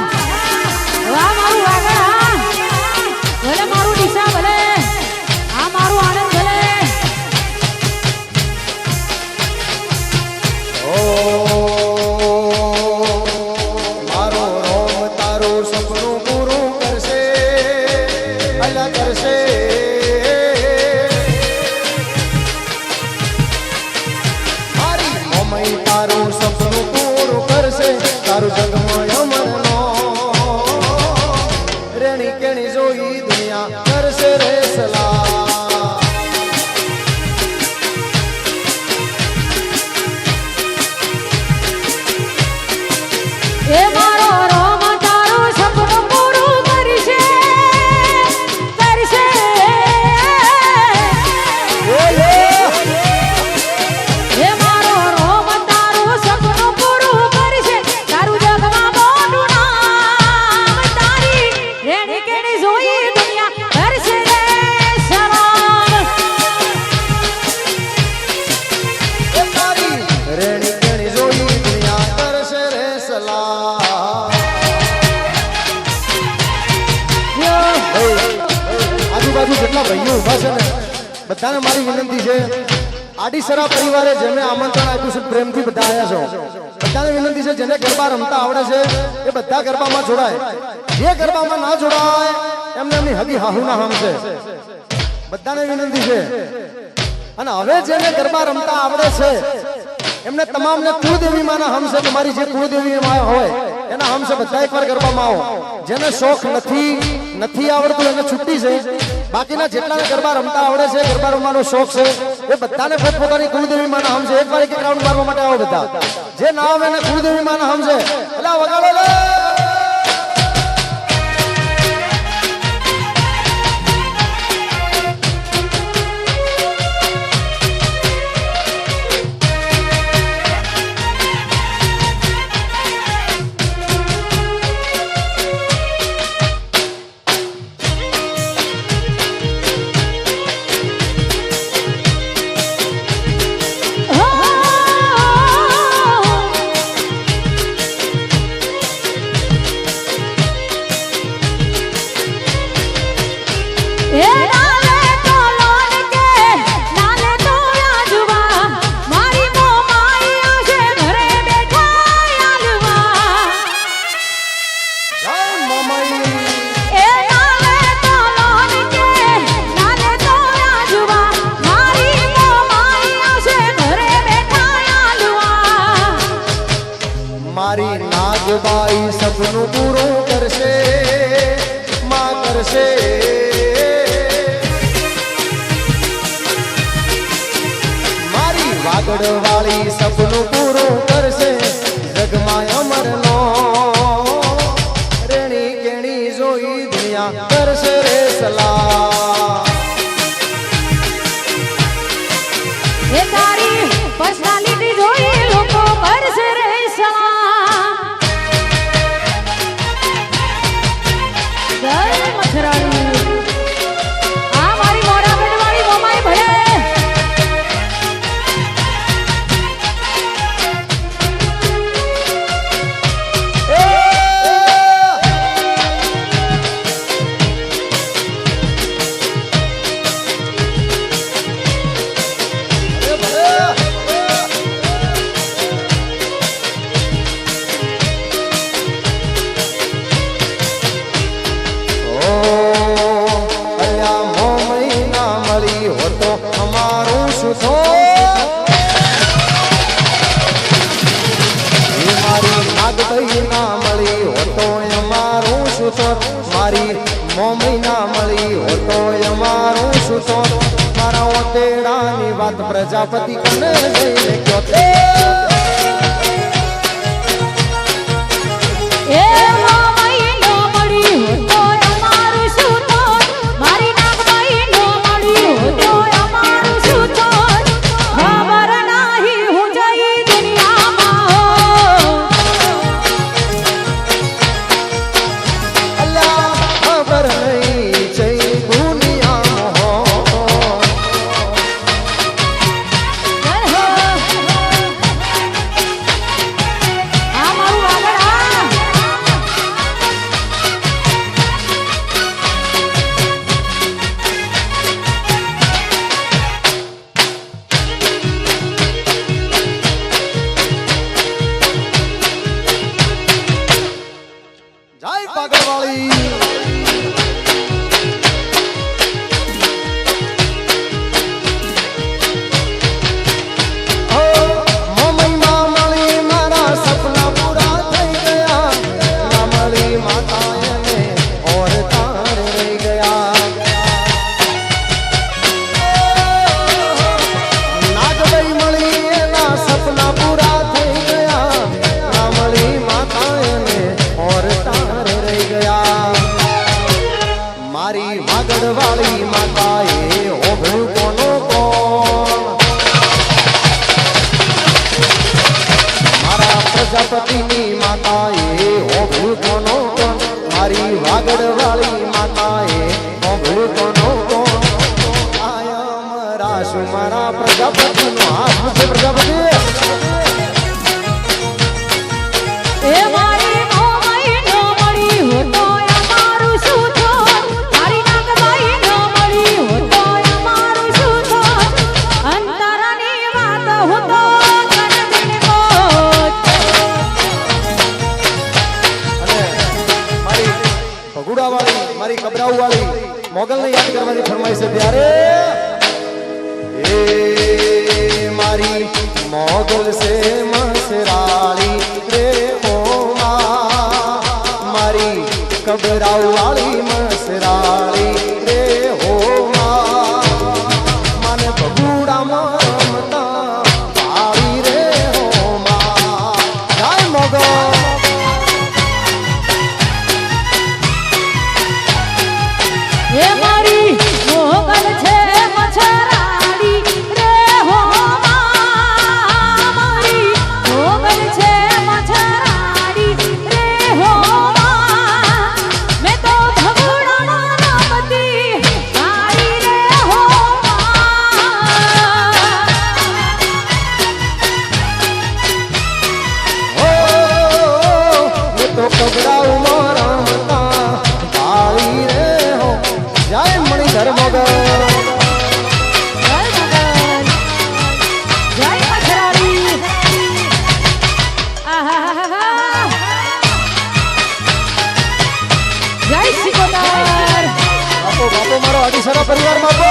વાહ મારું વાગડ હા ભલે મારું ડીસા ભલે આ મારું આનંદ ભલે ઓ મારો રોમ તારું સપનું પૂરું કરશે અલા કરશે મારી મમ્મી તારું સપનું પૂરું કરશે તારું જગમાં અમરનો રેણી કેણી જોઈ દુનિયા કરશે રે સલાહ એ મારો રોમ તારું સપનું પૂરું કરશે કરશે એ મારો રોમ તારું સપનું પૂરું કરશે તારું જગમાં મોટું નામ તારી રેણી કેણી જોઈ દુનિયા કરશે રે સલામ એ તારી રેણી કેણી જોઈ દુનિયા કરશે રે સલાહ આજુબાજુ જેટલા ભાઈઓ ઉભા છે ને બધાને મારી વિનંતી છે આડીસરા પરિવારે જેને આમંત્રણ આપ્યું છે પ્રેમથી બધા આવ્યા છો બધાને વિનંતી છે જેને ગરબા રમતા આવડે છે એ બધા ગરબામાં જોડાય જે ગરબામાં ના જોડાય એમને એમની હગી હાહુના હામ છે બધાને વિનંતી છે અને હવે જેને ગરબા રમતા આવડે છે એમને તમામને કુળદેવી માના હમ છે તમારી જે કુળદેવી માં હોય એના હમ છે બધા એકવાર ગરબામાં આવો જેને શોખ નથી આવડતું એને છૂટી છે બાકીના જેટલાને ગરબા રમતા આવડે છે ગરબા રમવાનો શોખ છે એ બધાને પોતપોતાની કુળદેવી માના હમ છે એકવાર એક રાઉન્ડ મારવા માટે આવો બધા જે ના આવે એને કુળદેવી માના હમ છે એટલે વગાડો લે મારી નાગબાઈ સપનું પૂરું કરશે માં કરશે મારી વાગડવાળી સપનું પૂરું કરશે જગમાં અમરનો રેણી કેણી જોઈ દુનિયા કરશે રે સલાહ એ તારી પર્સનાલિટી જોઈ લોકો કરશે રે સલામ જય મથરાણી આ મારી મોરાબેટ વાળી મોમાઈ ભલે મારી મોમી ના મળી હો તો અમારું શું તો મારા ઓતેડાની વાત પ્રજાપતિ કને જઈને કયો તે એ મોમી નો મળી હો તો અમારું શું તો મારી નાગબાઈ નો મળી હો તો અમારું શું તો ખબર નહીં હું જઈ દુનિયામાં હો ખબર નહીં જઈ દુનિયામાં હો આ મારું આગળ આ જય પાગળવાળી મારી વાગડવાળી માતાએ ઓભળ્યું કોનો કોણ મારા પ્રજાપતિની માતાએ ઓભળ્યું કોનો કોણ મારી વાગડવાળી માતાએ ઓભળ્યું કોનો કોણ આયમ રાશુ મારા પ્રજાપતિનો હાથ છે પ્રજાપતિ એ મારી મોમાઈ નો મળી હો તો અમારું શું તો મારી નાગબાઈ નો મળી હો તો અમારું શું તો અંતરની વાત હો તો કનદિન મોત અને મારી ભગુડાવાળી મારી કબરાઉવાળી મોગલને યાદ કરવાની ફરમાઈશ છે ત્યારે એ મારી મોગલ સે મસરાળી રે ઓ મારી કબરાઉવાળી મસરાળી રે ઓ મને ભગુડામાં મતા વાળી રે ઓ જય મોગલ એ મારી મોગલ છે મછરાડી રે હો મારી મોગલ છે મછરાડી રે હો મેં તો ભગુડામાં રમતી વાળી રે હો ये तो कबराऊ रमता बाई रे हो जय मणिधर मगर જય મગન જય મછરાડી આહાહાહા જય સિકોતર બાપો બાપો મારો અડીસરા પરિવાર બાપો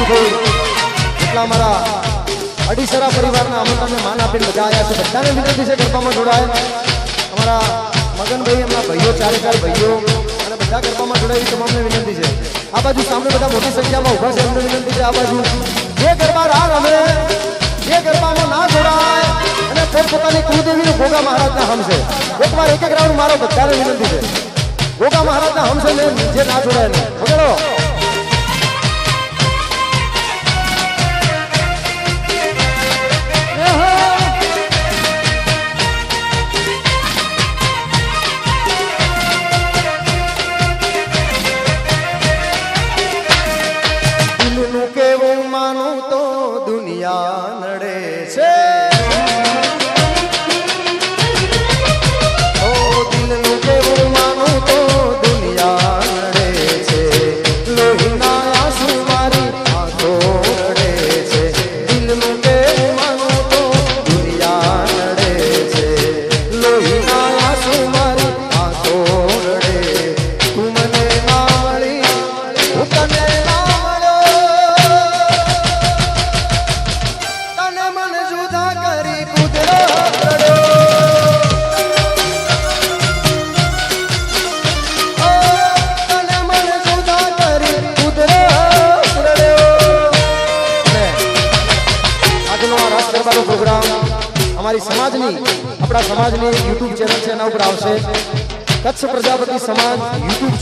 ભાઈ એટલા અમારા અડીસરા પરિવારના આમંત્રણને માન આપીને બધા આવ્યા છે બધાને વિનંતી છે ગરબામાં જોડાય અમારા મગનભાઈ એમના ભાઈઓ ચારે ચાર ભાઈઓ અને બધા ગરબામાં જોડાય તમામને વિનંતી છે આ બાજુ સામે બધા મોટી સંખ્યામાં ઊભા છે એમને વિનંતી છે આ બાજુ જે ગરબા રાહ રમે જે ગરબામાં ના જોડાય અને પોતપોતાની કુળદેવીનું ગોગા મહારાજના હમ છે એકવાર એક રાઉન્ડ મારો બધાને વિનંતી છે ગોગા મહારાજના હમ છે ને જે ના જોડાય ને વગેરે દિલનું કેવું માનું તો દુનિયા નડે છે ઓ દિલનું કેવું માનું તો દુનિયા નડે છે લોહીના આંસુ મારી આંખો રડે છે દિલનું કેવું માનું તો દુનિયા નડે છે લોહીના આંસુ મારી આંખો રડે તું મને ના મળી હું તને ના મળ્યો તને મન જુદા કરી કુદરત રડ્યો તને મન જુદા કરી કુદરત રડ્યો આજનો આ રાસ ગરબાનો પ્રોગ્રામ અમારી સમાજની આપણા સમાજની યુટ્યુબ ચેનલ છે એના ઉપર આવશે કચ્છ પ્રજાપતિ સમાજ યુટ્યુબ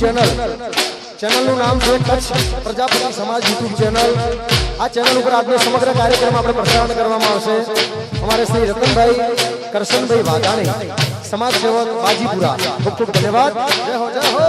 ચેનલનું નામ છે કચ્છ પ્રજાપતિ સમાજ યુટ્યુબ ચેનલ આ ચેનલ ઉપર આજનો સમગ્ર કાર્યક્રમ આપણે પ્રસારણ કરવામાં આવશે અમારે શ્રી રતનભાઈ કરશનભાઈ વાઘાણી સમાજ સેવક બાજીપુરા ખૂબ ખૂબ ધન્યવાદ જય હો જય હો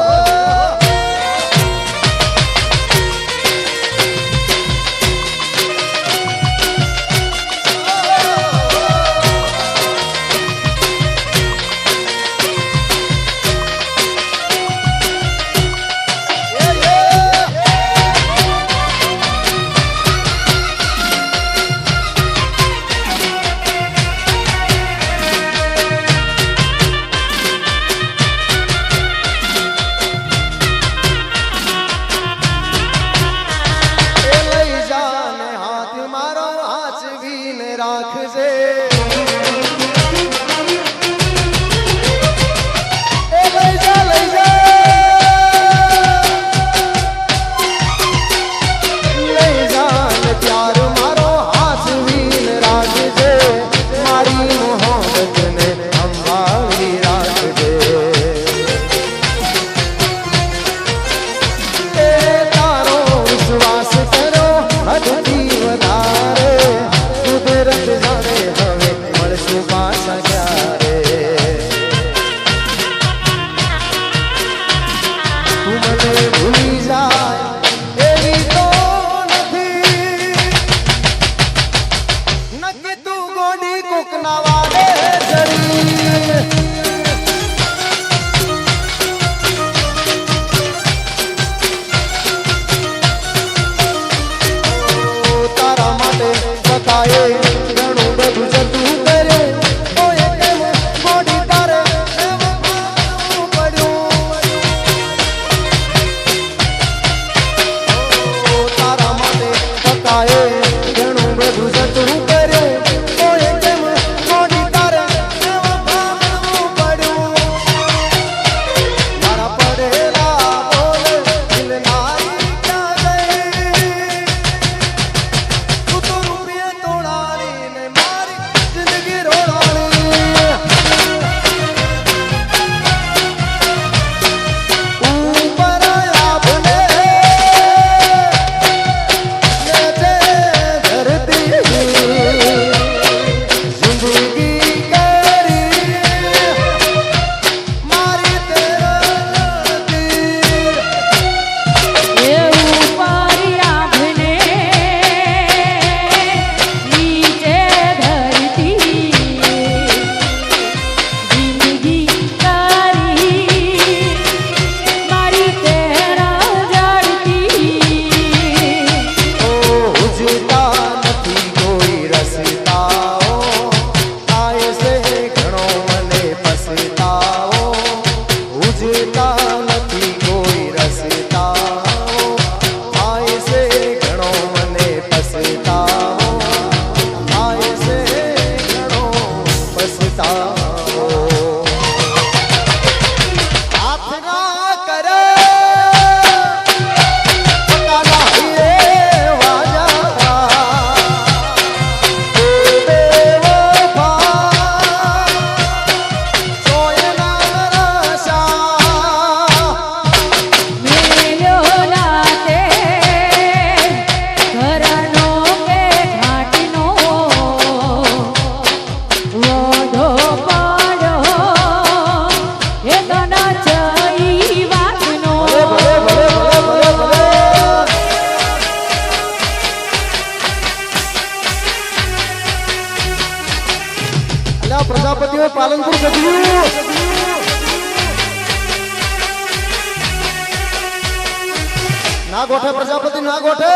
ના ગોઠે પ્રજાપતિ ના ગોઠે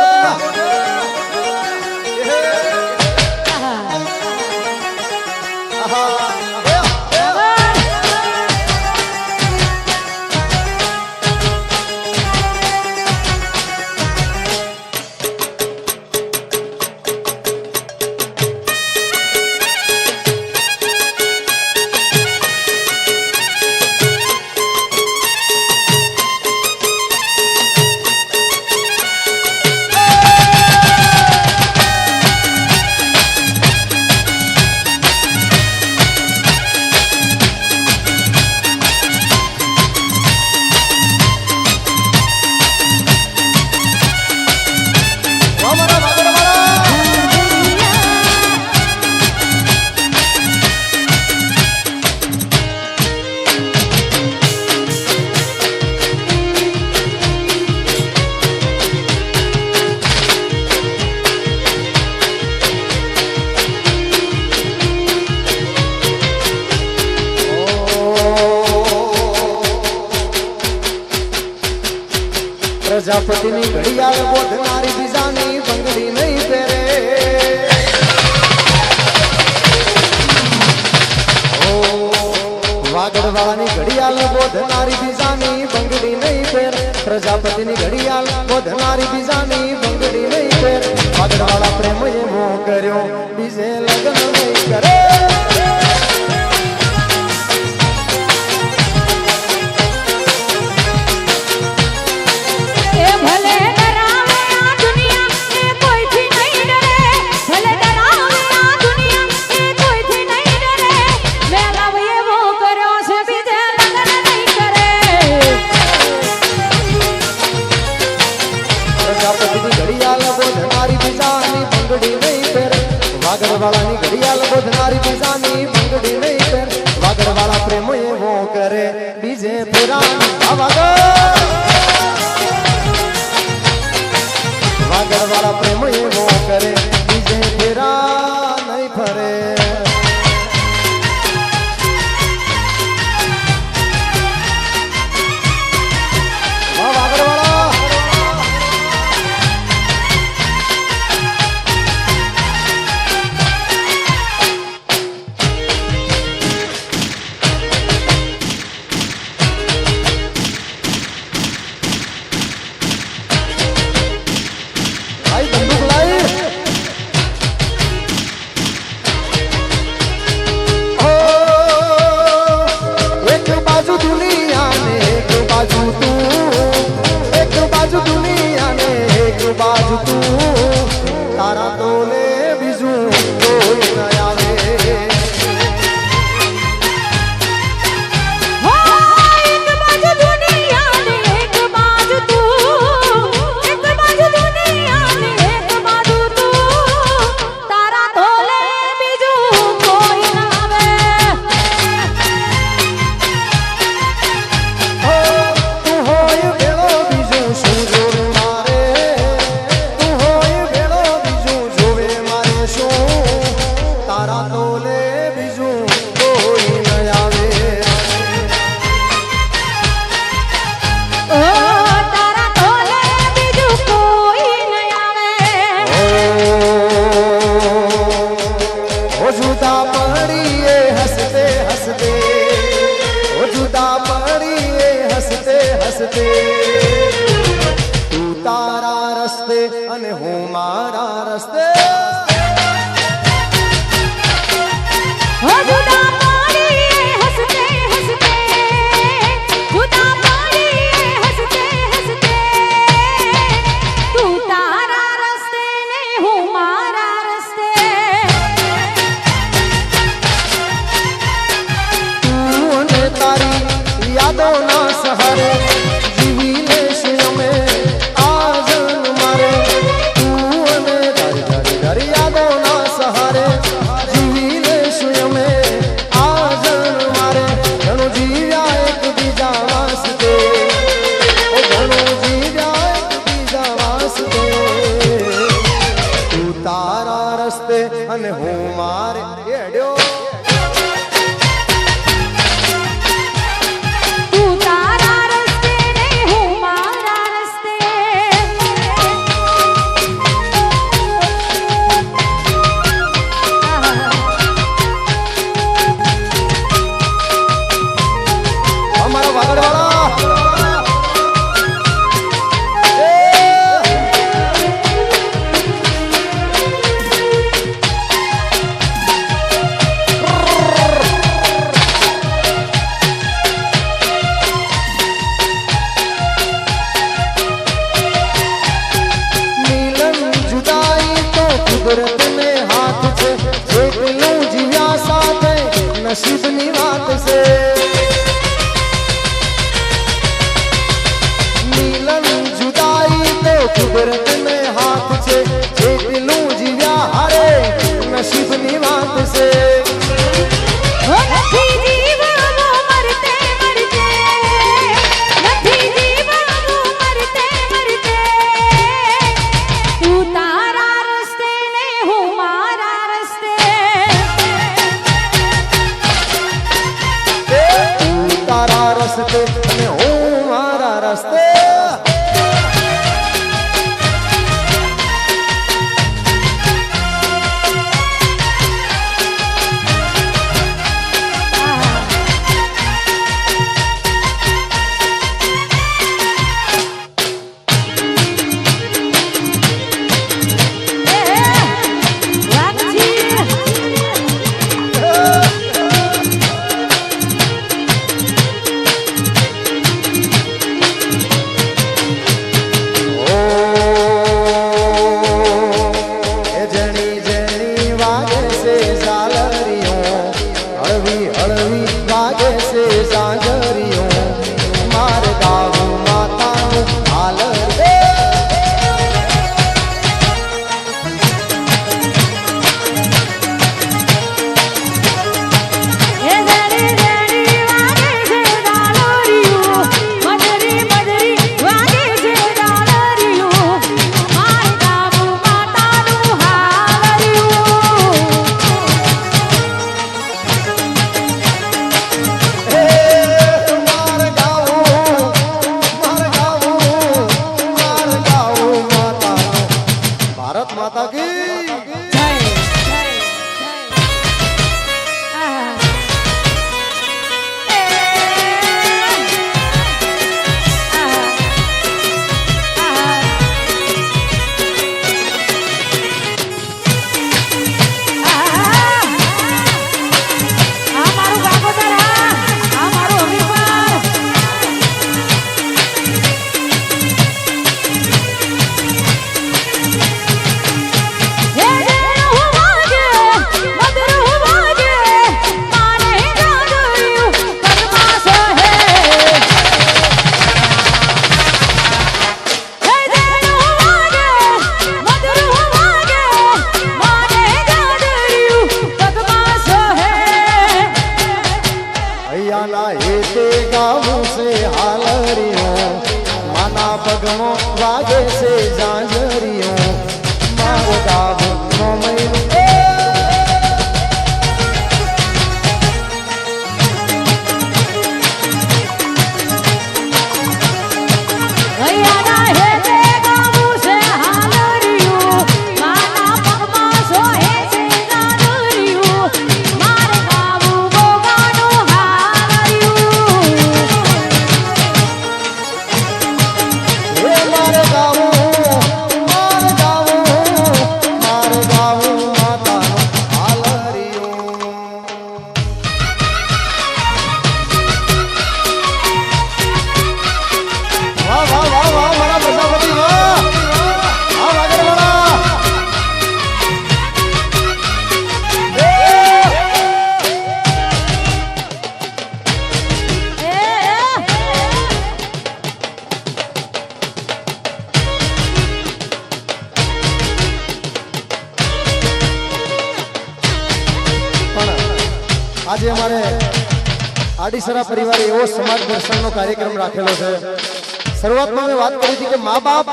આહા. પ્રજાપતિની ઘડિયાળ બોધનારી બીજાની બંગડી નહીં પહેરે વાગડવાળાની ઘડિયાળ બોધનારી બીજાની બંગડી નહીં પહેરે પ્રજાપતિની ઘડિયાળ બોધનારી બીજાની બંગડી નહીં પહેરે વાગડવાળા પ્રેમ એવો કર્યો બીજે લગ્ન નહીં કરે વાગડવાળાની ઘડિયાળ બોધનારી બીજાની બંગડી નહીં પહેર વાગડવાળા પ્રેમ એવો કરે બીજે ફેરા વાગડવાળા પ્રેમ એવો કરે બીજે ફેરા નહીં ફરે બાજુ તું તારા તોલે બીજું કોઈ ન આવે જોવે વાગે છે જાંજરીઓ મારો ગામનો મહિનો હૈયાના હેતે ગાવું છે હાલરિયું માના પગમાં સોહે છે ગાનરિયું મારે ગાવું ગોગાનું હાલરિયું હે મારે ગાવું માતાનો હાલરિયો વાહ વાહ વાહ વાહ મારા પ્રજાપતિ વાહ આ વાગડ વાળા પણ આજે અમારે આડીસરા પરિવારે એવો સમાજ દર્શનનો કાર્યક્રમ રાખેલો છે શરૂઆતમાં મેં વાત કરી હતી કે મા બાપ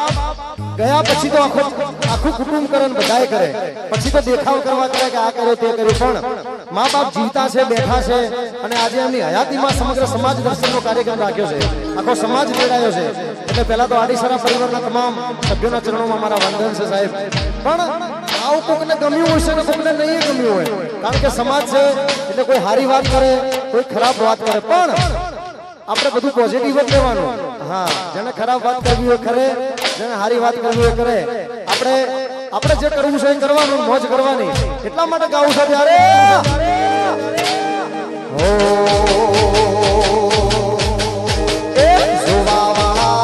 ગયા પછી તો આખું કુટુંબ કરે ને બધાએ કરે પછી તો દેખાવ કરવા કરે કે આ કર્યો તે કર્યું પણ મા બાપ જીવતા છે બેઠા છે અને આજે એમની હયાતીમાં સમગ્ર સમાજ દર્શનનો કાર્યક્રમ રાખ્યો છે આખો સમાજ જોડાયો છે એટલે પહેલા તો આડીસરા પરિવારના તમામ સભ્યોના ચરણોમાં મારા વંદન છે સાહેબ પણ આવું કોકને ગમ્યું હશે ને કોકને નહીં ગમ્યું હોય કારણ કે સમાજ છે એટલે કોઈ સારી વાત કરે કોઈ ખરાબ વાત કરે પણ આપણે બધું પોઝિટિવ જ લેવાનું હા જેને ખરાબ વાત કરવી હોય કરે જેને સારી વાત કરવી હોય કરે આપણે જે કરવું છે એ કરવાનું મોજ કરવાની એટલા માટે ગાવું છે ત્યારે હો એ જોવાવાળા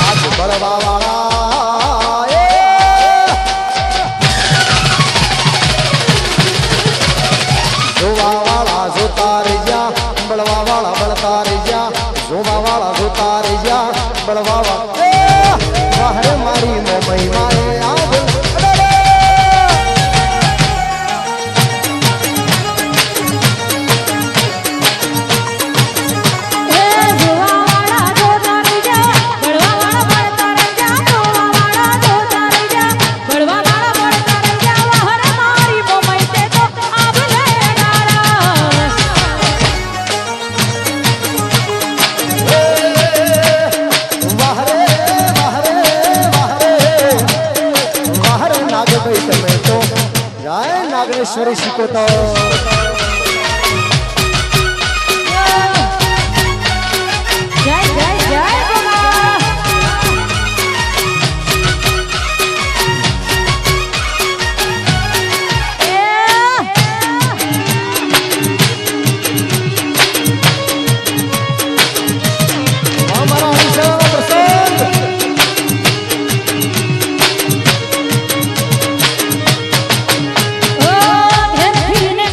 આજ બળવાવાળા જોવાવાળા જોતા રહી જા બળવાવાળા બળતા રહી જા જોવાવાળા જોતા રહી જા બળવાવાળા વાહરે મારી મોમઈ મારે આવ નાગેશ્વરી શીખો તો જય જય જય બાબા અમારા આડીસરાનો પ્રસંગ ઓ ઘેર ફીરને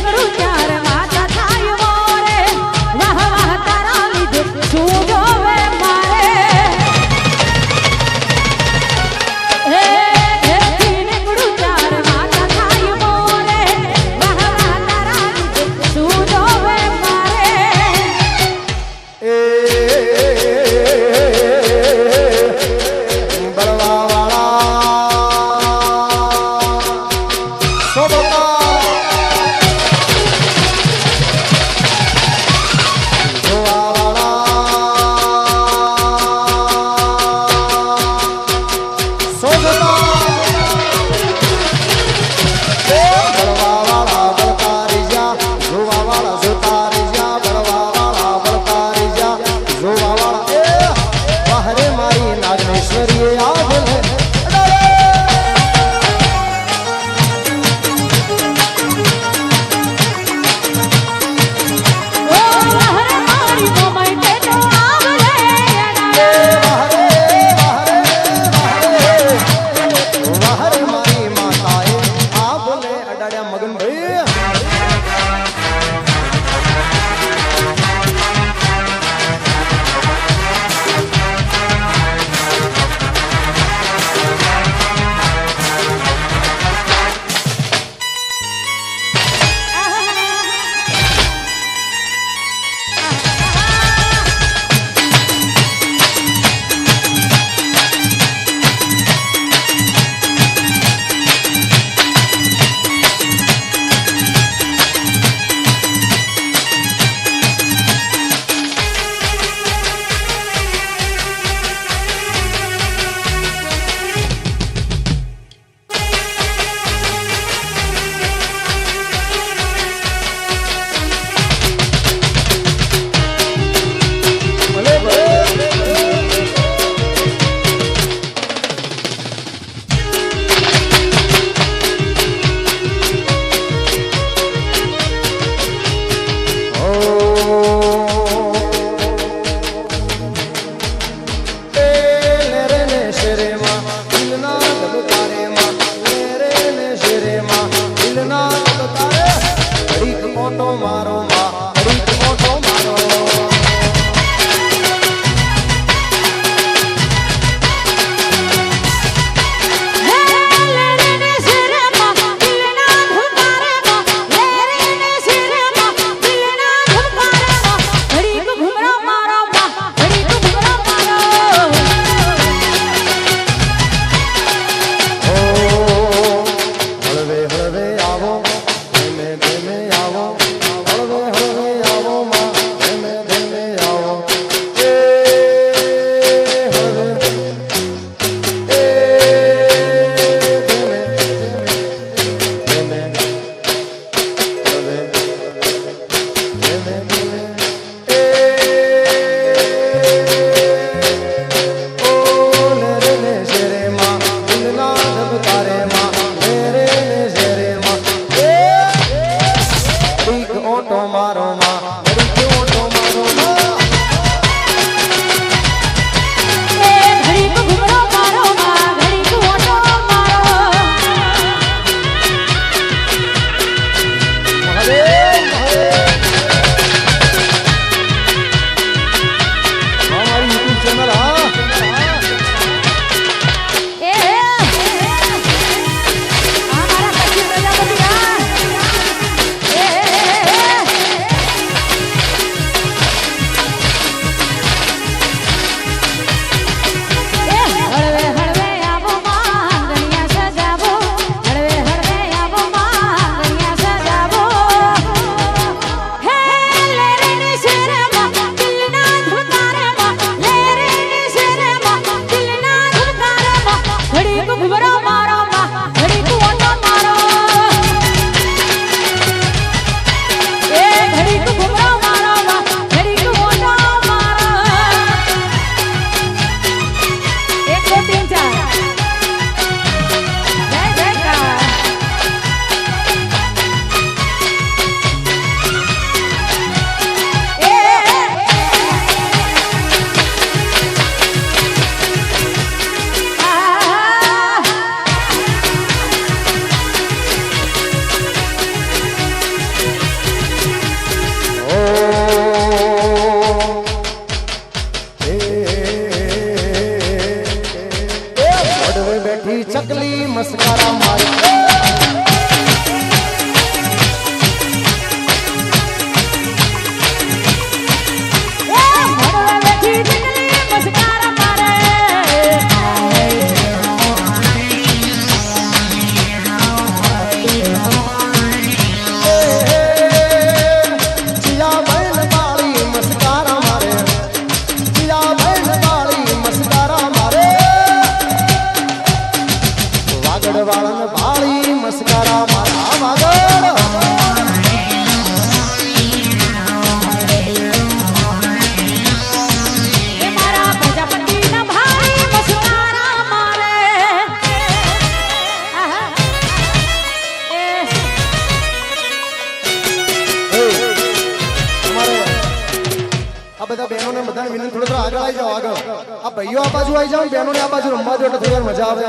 બધા બહેનોને બધાને વિનંતી થોડો આગળ આવી જાઓ આગળ આ ભાઈઓ આ બાજુ આવી જાઓ બહેનોને આ બાજુ રમવા દો એટલે થોડી વાર મજા આવે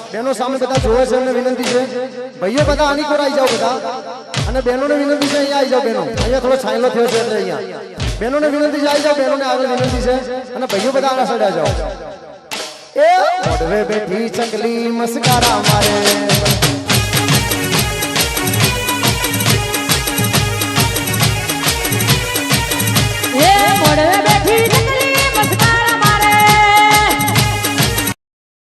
બહેનો સામે બધા જોવે છે એમને વિનંતી છે ભાઈઓ બધા આની કોર આવી જાઓ બધા અને બહેનોને વિનંતી છે અહીંયા આવી જાઓ બહેનો અહીંયા થોડો છાંયલો થયો છે એટલે અહીંયા બહેનોને વિનંતી છે આવી જાઓ બહેનોને આગળ વિનંતી છે અને ભાઈઓ બધા આના સાઈડ આવી જાઓ એ મોઢવે બેઠી ચકલી મસ્કારા મારે